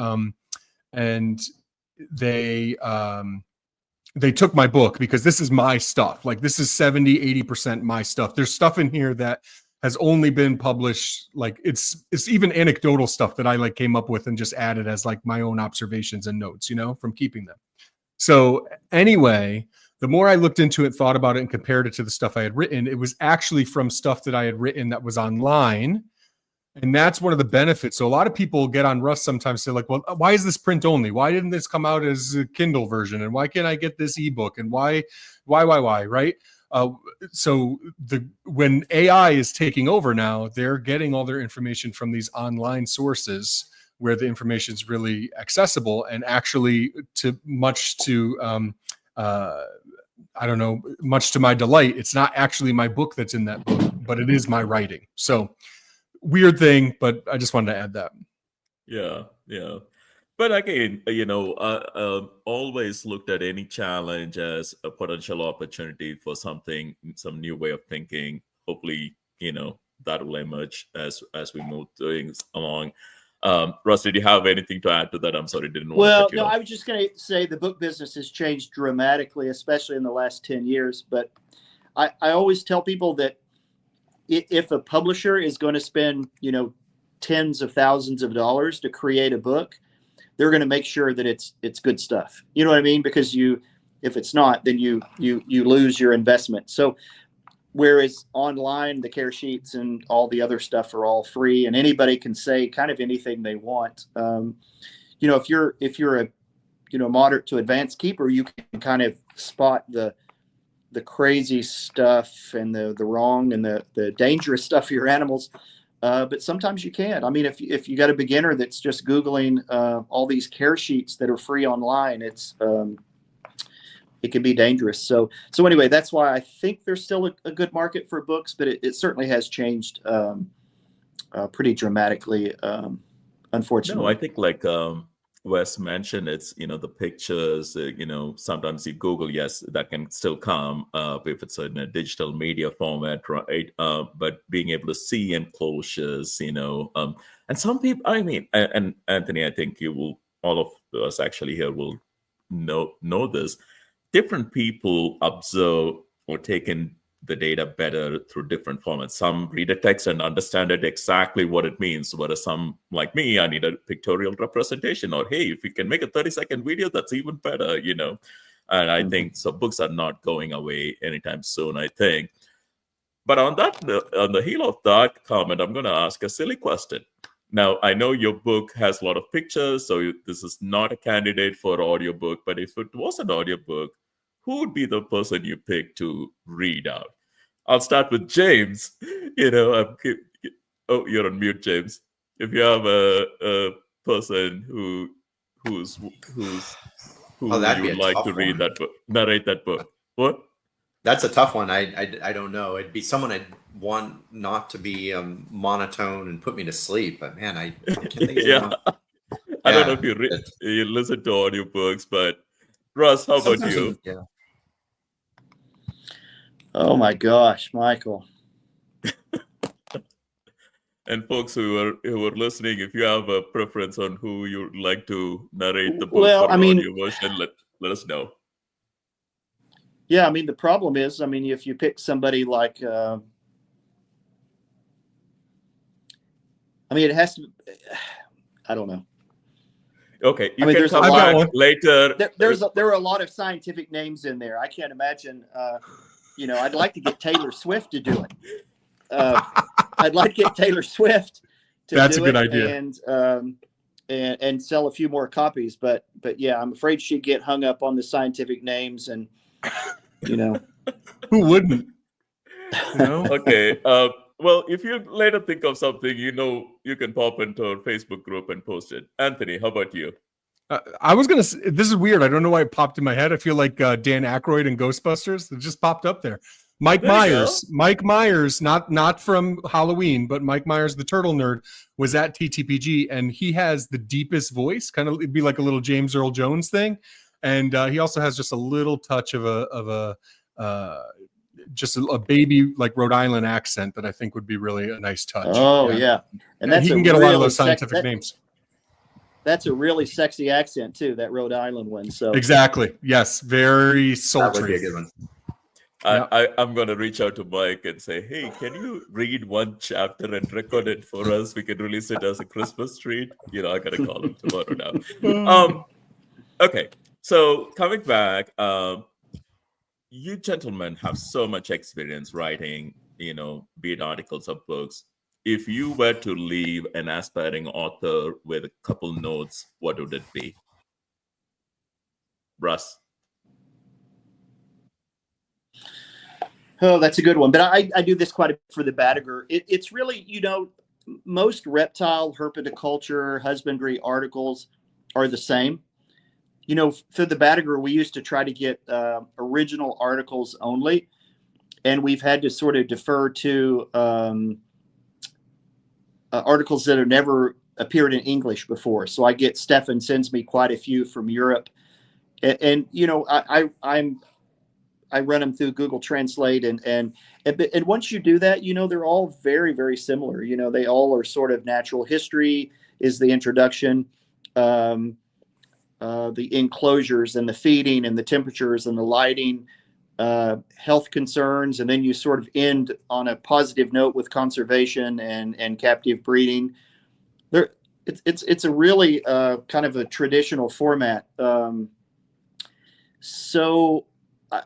they took my book because this is my stuff. Like this is 70-80% my stuff. There's stuff in here that has only been published, like it's even anecdotal stuff that I like came up with and just added as like my own observations and notes, from keeping them. So anyway, the more I looked into it, thought about it, and compared it to the stuff I had written, it was actually from stuff that I had written that was online. And that's one of the benefits. So a lot of people get on Russ sometimes, say like, well, why is this print only? Why didn't this come out as a Kindle version? And why can't I get this ebook? And why, right? So when AI is taking over now, they're getting all their information from these online sources where the information is really accessible, and actually much to my delight, it's not actually my book that's in that book, but it is my writing. So weird thing, but I just wanted to add that. Yeah. But again, always looked at any challenge as a potential opportunity for some new way of thinking. Hopefully, that will emerge as we move things along. Russ, did you have anything to add to that? I'm sorry, didn't want to cut you off. I was just going to say the book business has changed dramatically, especially in the last 10 years. But I always tell people that if a publisher is going to spend, tens of thousands of dollars to create a book, they're going to make sure that it's good stuff. You know what I mean? Because if it's not, then you lose your investment. So whereas online, the care sheets and all the other stuff are all free, and anybody can say kind of anything they want. If you're a moderate to advanced keeper, you can kind of spot the crazy stuff and the wrong and the dangerous stuff for your animals But sometimes you can't. I mean, if you got a beginner that's just Googling all these care sheets that are free online, it can be dangerous. So anyway, that's why I think there's still a good market for books, but it certainly has changed pretty dramatically, unfortunately. No, I think like Wes mentioned, it's the pictures. Sometimes you Google, yes, that can still come if it's in a digital media format, right? But being able to see enclosures, and some people, I mean, and Anthony, I think all of us actually here will know this. Different people observe or take in the data better through different formats. Some read a text and understand it exactly what it means, whereas some, like me, I need a pictorial representation, or hey, if you can make a 30-second video, that's even better, And I think so. Books are not going away anytime soon, I think. But on the heel of that comment, I'm going to ask a silly question. Now, I know your book has a lot of pictures, so this is not a candidate for audiobook, but if it was an audiobook, who would be the person you pick to read out? I'll start with James. Oh, you're on mute, James. If you have a person who Oh, you that'd be would a like tough to read one. that book, narrate that book. What? That's a tough one. I don't know. It'd be someone I'd want not to be monotone and put me to sleep. But man, I can't think of Yeah. anyone. I don't know Yeah, if you listen to audiobooks, but Russ, how about sometimes you? yeah. Oh my gosh, Michael. And folks who are listening, if you have a preference on who you'd like to narrate the book Well, for I an mean, audio version, let us know. yeah, I mean, the problem is, I mean, if you pick somebody like, I mean, it has to, I don't know. Okay, you I mean, can there's come a lot. back later. There are a lot of scientific names in there. I can't imagine, I'd like to get Taylor Swift to do it. I'd like to get Taylor Swift to That's do a good it idea. and sell a few more copies. But yeah, I'm afraid she'd get hung up on the scientific names and, Who wouldn't? Okay. Well, if you later think of something, you can pop into our Facebook group and post it. Anthony, how about you? I was going to say, this is weird. I don't know why it popped in my head. I feel like Dan Aykroyd and Ghostbusters. It just popped up there. Mike Myers, not from Halloween, but Mike Myers, the turtle nerd, was at TTPG, and he has the deepest voice, kind of it'd be like a little James Earl Jones thing. And he also has just a little touch of a baby like Rhode Island accent that I think would be really a nice touch. Oh yeah. And that's he can get a lot of those scientific names. That's a really sexy accent too, that Rhode Island one. So exactly. Yes. Very sultry. That would be a good one. I'm going to reach out to Mike and say, hey, can you read one chapter and record it for us? We can release it as a Christmas treat. I got to call him tomorrow now. Okay. So coming back, you gentlemen have so much experience writing, be it articles or books. If you were to leave an aspiring author with a couple notes, what would it be? Russ? Oh, that's a good one. But I do this quite a bit for the Batagur. It's really, most reptile, herpetoculture, husbandry articles are the same. For the Batagur, we used to try to get original articles only. And we've had to sort of defer to articles that have never appeared in English before. So Stefan sends me quite a few from Europe. And I run them through Google Translate, and once you do that, they're all very, very similar. They all are sort of natural history is the introduction, the enclosures and the feeding and the temperatures and the lighting, health concerns, and then you sort of end on a positive note with conservation and captive breeding. It's a really kind of a traditional format. So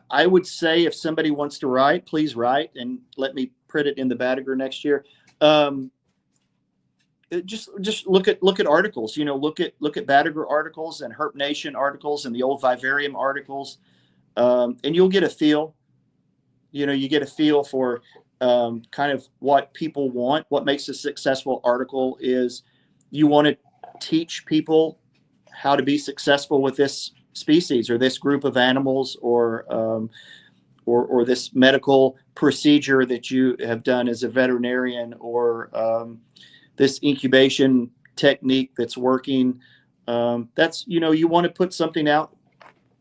I would say if somebody wants to write, please write and let me print it in the Batagur next year. Just look at articles, look at Batagur articles and Herp Nation articles and the old Vivarium articles. And you'll get a feel, you get a feel for kind of what people want. What makes a successful article is you want to teach people how to be successful with this species or this group of animals, or this medical procedure that you have done as a veterinarian, or this incubation technique that's working. That's, you want to put something out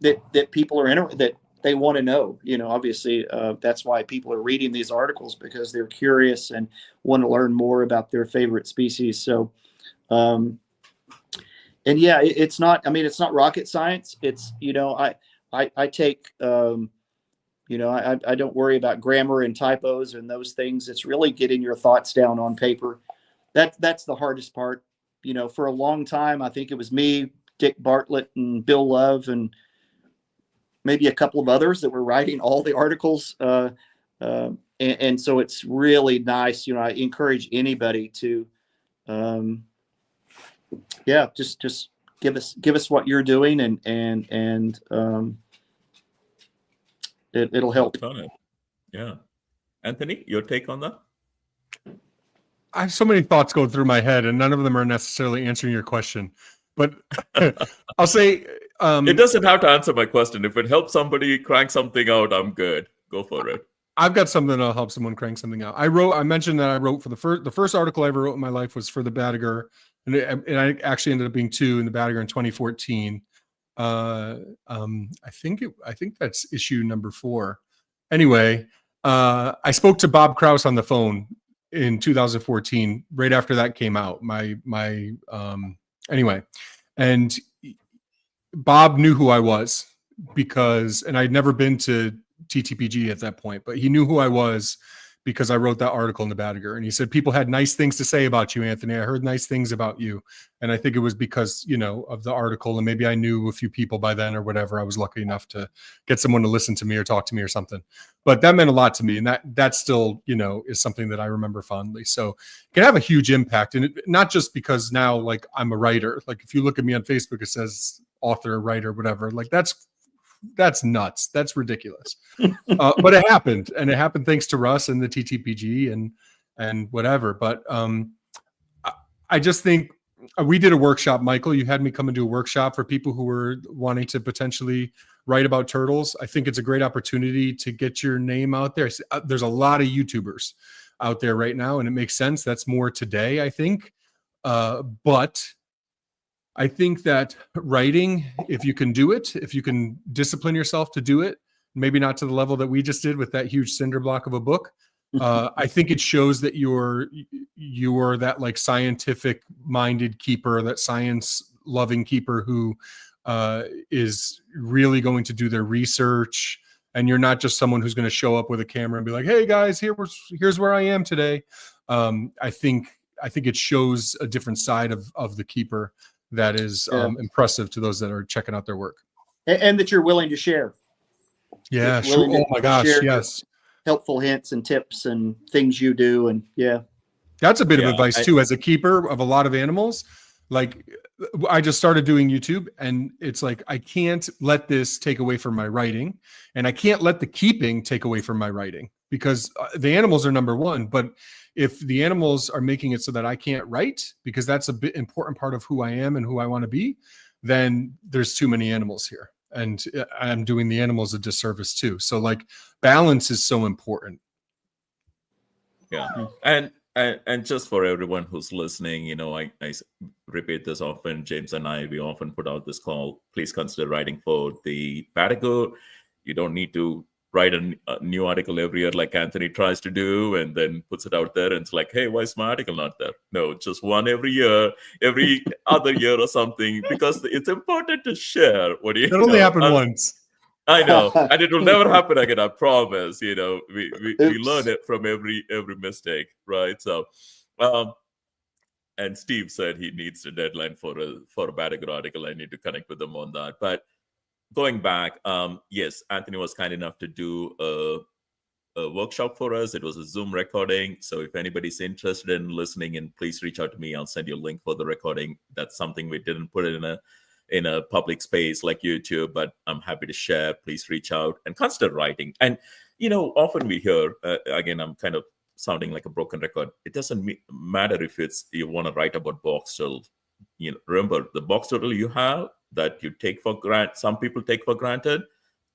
that people are that they want to know. Obviously, that's why people are reading these articles, because they're curious and want to learn more about their favorite species. So, and yeah, it's not rocket science. It's, I take, I don't worry about grammar and typos and those things. It's really getting your thoughts down on paper. That's the hardest part. For a long time, I think it was me, Dick Bartlett, and Bill Love, and maybe a couple of others that were writing all the articles. And so it's really nice. I encourage anybody to, just give us what you're doing, and it'll help. Yeah. Anthony, your take on that? I have so many thoughts going through my head, and none of them are necessarily answering your question. But I'll say it doesn't have to answer my question. If it helps somebody crank something out, I'm good. Go for it. I've got something that'll help someone crank something out. I mentioned that I wrote for the first article I ever wrote in my life was for the Badager, and I actually ended up being 2 in the Badager in 2014. I think that's issue number 4. Anyway, I spoke to Bob Krause on the phone in 2014, right after that came out. Anyway, and Bob knew who I was, and I'd never been to TTPG at that point, but he knew who I was because I wrote that article in the Badager. And he said, people had nice things to say about you, Anthony. I heard nice things about you. And I think it was because, of the article, and maybe I knew a few people by then or whatever. I was lucky enough to get someone to listen to me or talk to me or something. But that meant a lot to me. And that still, is something that I remember fondly. So it can have a huge impact. And not just because now, like, I'm a writer. Like, if you look at me on Facebook, it says author, writer, whatever. Like, that's nuts. That's ridiculous. But it happened, and it happened thanks to Russ and the TTPG and whatever. But I just think we did a workshop, Michael. You had me come and do a workshop for people who were wanting to potentially write about turtles. I think it's a great opportunity to get your name out there. There's a lot of YouTubers out there right now, and it makes sense. That's more today, I think. But I think that writing, if you can do it, if you can discipline yourself to do it, maybe not to the level that we just did with that huge cinder block of a book, I think it shows that you're that, like, scientific minded keeper, that science loving keeper who is really going to do their research. And you're not just someone who's going to show up with a camera and be like, hey guys, here's where I am today. I think it shows a different side of the keeper that is impressive to those that are checking out their work. And that you're willing to share. Yeah, sure. Oh my gosh, yes. Helpful hints and tips and things you do. And that's a bit of advice too, as a keeper of a lot of animals. Like, I just started doing YouTube, and it's like, I can't let this take away from my writing, and I can't let the keeping take away from my writing, because the animals are number one. But if the animals are making it so that I can't write, because that's a bit important part of who I am and who I want to be, then there's too many animals here, and I'm doing the animals a disservice too. So, like, balance is so important. Yeah. And just for everyone who's listening, I repeat this often. James and we often put out this call. Please consider writing for the Badager. You don't need to write a new article every year like Anthony tries to do, and then puts it out there, and it's like, hey, why is my article not there? No, just one every year, every other year or something, because it's important to share. What do you? It only happened once. I know, and it will never happen again. I promise. We learn it from every mistake, right? So, and Steve said he needs a deadline for a Badager article. I need to connect with him on that. But going back, yes, Anthony was kind enough to do a workshop for us. It was a Zoom recording. So if anybody's interested in listening in, please reach out to me. I'll send you a link for the recording. That's something we didn't put it in a public space like YouTube, but I'm happy to share. Please reach out and consider writing. And, often we hear, again, I'm kind of sounding like a broken record. It doesn't matter if you want to write about box turtle. Remember the box turtle you have that you take for granted. Some people take for granted.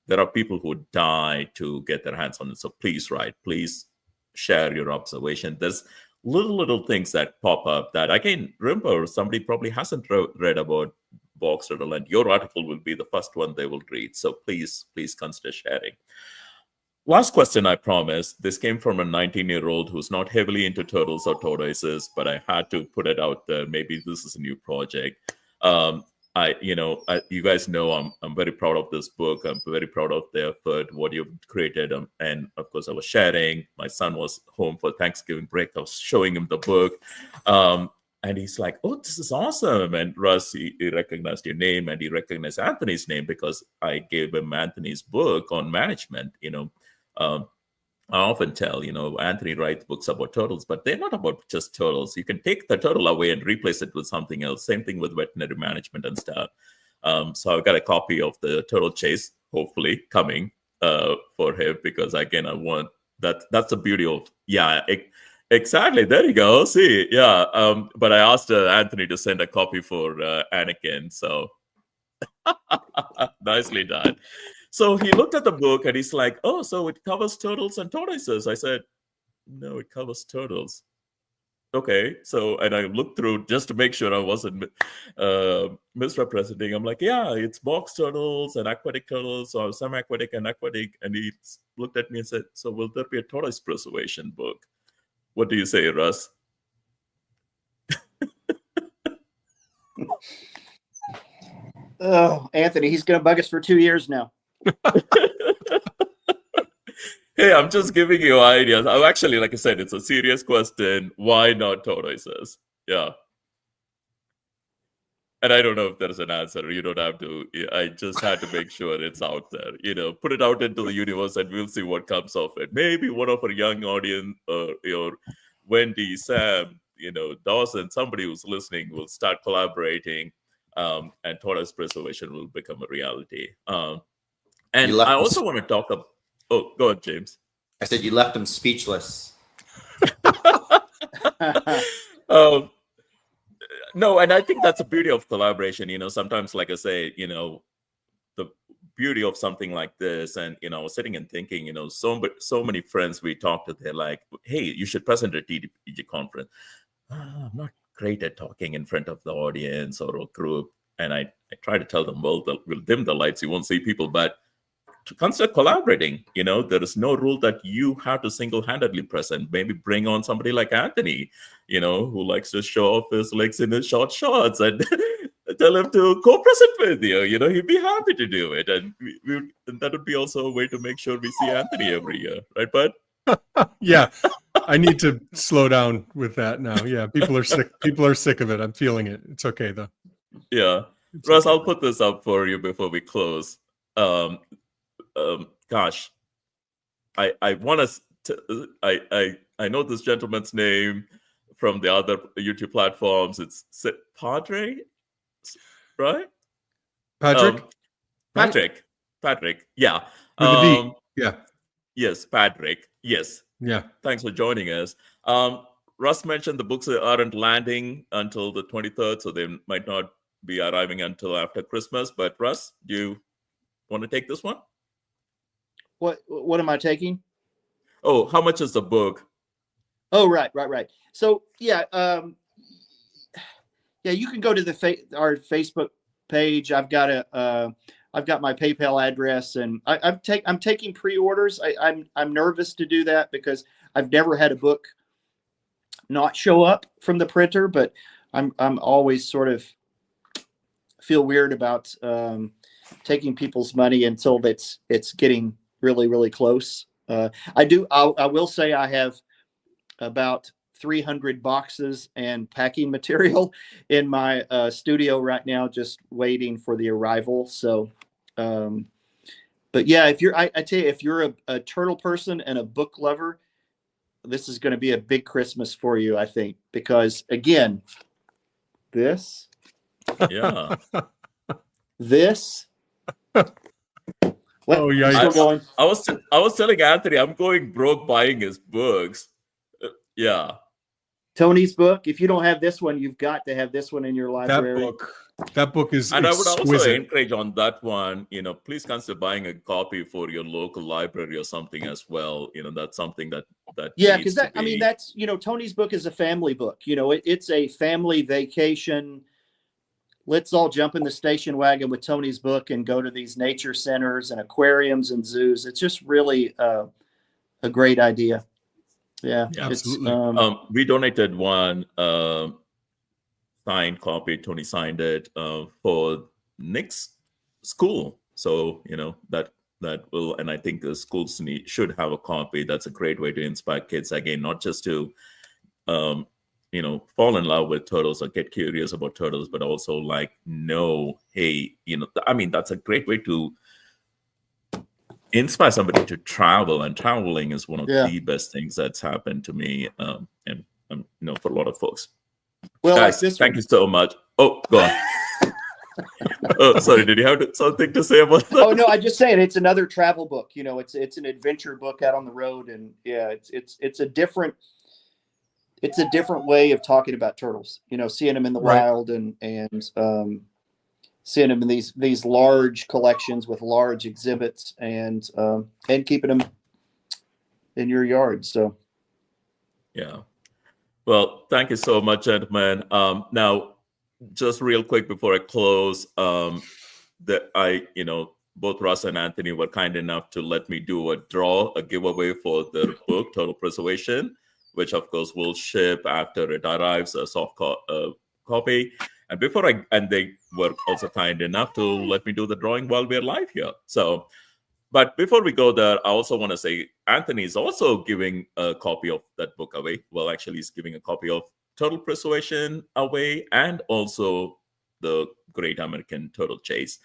There are people who die to get their hands on it. So please write. Please share your observation. There's little things that pop up that, again, remember, somebody probably hasn't read about box turtle, and your article will be the first one they will read. So please consider sharing. Last question, I promise. This came from a 19-year-old who's not heavily into turtles or tortoises, but I had to put it out there. Maybe this is a new project. You guys know I'm very proud of this book. I'm very proud of the effort, what you've created. And of course, I was sharing. My son was home for Thanksgiving break. I was showing him the book. And he's like, "Oh, this is awesome." And Russ, he recognized your name, and he recognized Anthony's name because I gave him Anthony's book on management. I often tell, Anthony writes books about turtles, but they're not about just turtles. You can take the turtle away and replace it with something else. Same thing with veterinary management and stuff. So I've got a copy of the Turtle Chase, hopefully coming for him, because again, I want that's the beauty of, exactly. There you go. See, yeah. But I asked Anthony to send a copy for Anakin. So nicely done. So he looked at the book and he's like, "Oh, so it covers turtles and tortoises." I said, "No, it covers turtles." Okay. So, and I looked through just to make sure I wasn't misrepresenting. I'm like, "Yeah, it's box turtles and aquatic turtles, or semi-aquatic and aquatic." And he looked at me and said, "So will there be a tortoise preservation book?" What do you say, Russ? Oh, Anthony, he's going to bug us for 2 years now. Hey, I'm just giving you ideas. Actually, like I said, it's a serious question. Why not tortoises? Yeah. And I don't know if there's an answer. You don't have to. I just had to make sure it's out there. Put it out into the universe and we'll see what comes of it. Maybe one of our young audience, or Wendy, Sam, Dawson, somebody who's listening will start collaborating, and tortoise preservation will become a reality. And I also want to talk about... Oh, go ahead, James. I said you left them speechless. No, and I think that's the beauty of collaboration. Sometimes, like I say, the beauty of something like this, and sitting and thinking, so many friends we talk to, they're like, "Hey, you should present at TDPG conference." I'm not great at talking in front of the audience or a group, and I try to tell them, "Well, we'll dim the lights, you won't see people, but to consider collaborating. There is no rule that you have to single-handedly present. Maybe bring on somebody like Anthony, who likes to show off his legs in his short shorts, and tell him to co-present with you. He'd be happy to do it, and that would be also a way to make sure we see Anthony every year, right, bud? Yeah, I need to slow down with that now. Yeah, people are sick. People are sick of it. I'm feeling it. It's okay though. Yeah, Russ, I'll put this up for you before we close. Gosh, I want to. I know this gentleman's name from the other YouTube platforms. It's Padre, right? Patrick. Patrick. Yeah. With a D. Yeah. Yes, Patrick. Yes. Yeah. Thanks for joining us. Russ mentioned the books aren't landing until the 23rd, so they might not be arriving until after Christmas. But Russ, do you want to take this one? What am I taking? Oh, how much is the book? Oh, right. So yeah, you can go to our Facebook page. I've got my PayPal address, and I'm taking pre-orders. I'm nervous to do that because I've never had a book not show up from the printer, but I'm always sort of feel weird about taking people's money until it's getting really, really close. I will say I have about 300 boxes and packing material in my studio right now, just waiting for the arrival. So, but yeah, I tell you, if you're a turtle person and a book lover, this is going to be a big Christmas for you, I think, because again, this, yeah, this. Oh yeah, I was telling Anthony I'm going broke buying his books. Yeah. Tony's book. If you don't have this one, you've got to have this one in your library. That book is And I would also exquisite. encourage on that one, please consider buying a copy for your local library or something as well. That's something that Yeah, needs because to be. that's Tony's book is a family book. It's a family vacation. Let's all jump in the station wagon with Tony's book and go to these nature centers and aquariums and zoos. It's just really a great idea. Yeah, absolutely. We donated one signed copy. Tony signed it for Nick's school. So that will, and I think the schools should have a copy. That's a great way to inspire kids again, not just to fall in love with turtles or get curious about turtles, but also hey, that's a great way to inspire somebody to travel, and traveling is one of the best things that's happened to me, and for a lot of folks. Well, guys, thank you so much. Oh, go on. Oh, sorry. Did you have something to say about that? Oh no, I just saying it's another travel book. It's an adventure book out on the road, and yeah, it's a different way of talking about turtles. Seeing them in the wild and seeing them in these large collections with large exhibits, and keeping them in your yard. So, yeah. Well, thank you so much, gentlemen. Now, just real quick before I close, both Russ and Anthony were kind enough to let me do a giveaway for the book, Total Preservation, which of course will ship after it arrives, a soft copy. And they were also kind enough to let me do the drawing while we're live here. So, but before we go there, I also want to say Anthony is also giving a copy of that book away. Well, actually, he's giving a copy of Total Preservation away, and also the Great American Turtle Chase.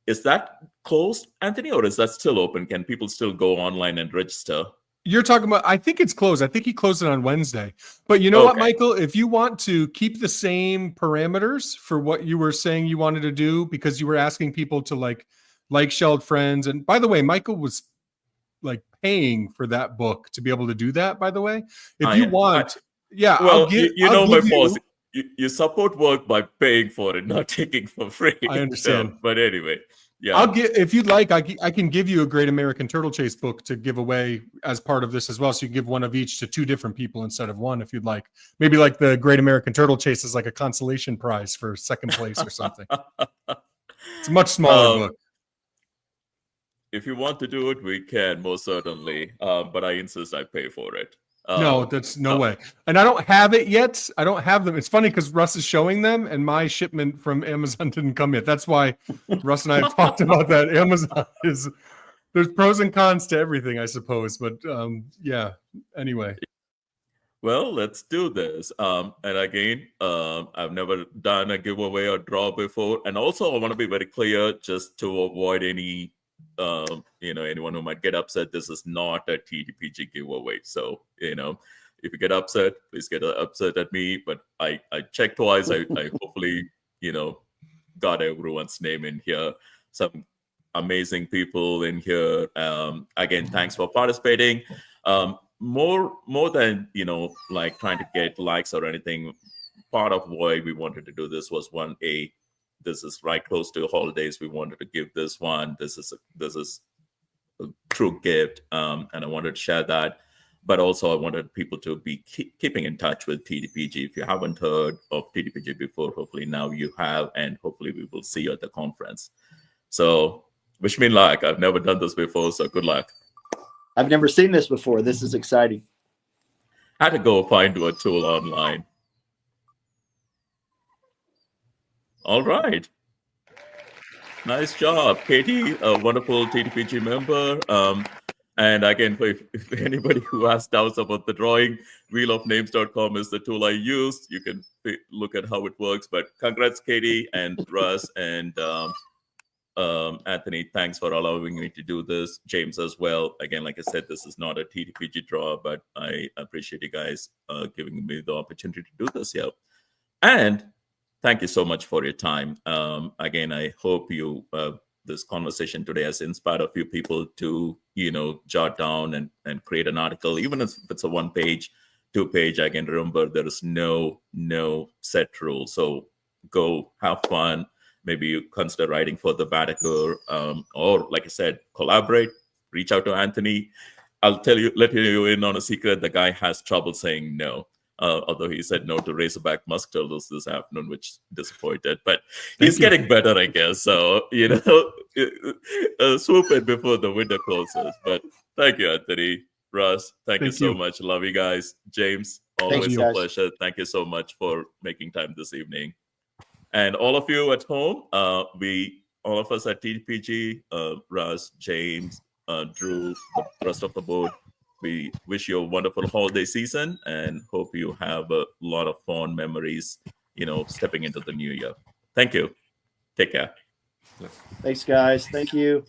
Is that closed, Anthony, or is that still open? Can people still go online and register? You're talking about, I think it's closed. I think he closed it on Wednesday. But you know what, Michael? If you want to keep the same parameters for what you were saying you wanted to do, because you were asking people to like Shelled Friends. And by the way, Michael was paying for that book to be able to do that, by the way. If you want, I'll give my policy. You support work by paying for it, not taking for free. I understand. So, but anyway. Yeah, if you'd like, I can give you a Great American Turtle Chase book to give away as part of this as well. So you can give one of each to two different people instead of one, if you'd like. Maybe like the Great American Turtle Chase is like a consolation prize for second place or something. It's a much smaller book. If you want to do it, we can, most certainly. But I insist I pay for it. No, that's no way. And I don't have it yet. I don't have them. It's funny because Russ is showing them and my shipment from Amazon didn't come yet. That's why Russ and I have talked about that. Amazon there's pros and cons to everything, I suppose. But yeah, anyway. Well, let's do this. And again, I've never done a giveaway or draw before. And also I want to be very clear, just to avoid any anyone who might get upset, this is not a TTPG giveaway. So, if you get upset, please get upset at me. But I checked twice. I hopefully, got everyone's name in here. Some amazing people in here. Again, thanks for participating. More than, trying to get likes or anything, part of why we wanted to do this was this is right close to holidays. We wanted to give this one. This is a true gift, and I wanted to share that. But also, I wanted people to be keeping in touch with TTPG. If you haven't heard of TTPG before, hopefully now you have, and hopefully we will see you at the conference. So, wish me luck. I've never done this before, so good luck. I've never seen this before. This is exciting. I had to go find a tool online. All right. Nice job, Katie, a wonderful TTPG member. And again, if anybody who has doubts about the drawing, wheelofnames.com is the tool I used. You can look at how it works. But congrats, Katie and Russ and Anthony. Thanks for allowing me to do this. James as well. Again, like I said, this is not a TTPG draw, but I appreciate you guys giving me the opportunity to do this here. And thank you so much for your time. Again, I hope this conversation today has inspired a few people to, jot down and create an article, even if it's a one-page, 2-page. Again, remember, there is no set rule. So go have fun. Maybe you consider writing for the Banneker, or like I said, collaborate, reach out to Anthony. I'll let you in on a secret. The guy has trouble saying no. Although he said no to Razorback Musk Turtles this afternoon, which disappointed. But he's getting better, I guess. So, swoop it before the window closes. But thank you, Anthony. Russ, thank you so much. Love you guys. James, always a pleasure. Thank you so much for making time this evening. And all of you at home, all of us at TPG, Russ, James, Drew, the rest of the board, we wish you a wonderful holiday season and hope you have a lot of fond memories, stepping into the new year. Thank you. Take care. Thanks, guys. Thank you.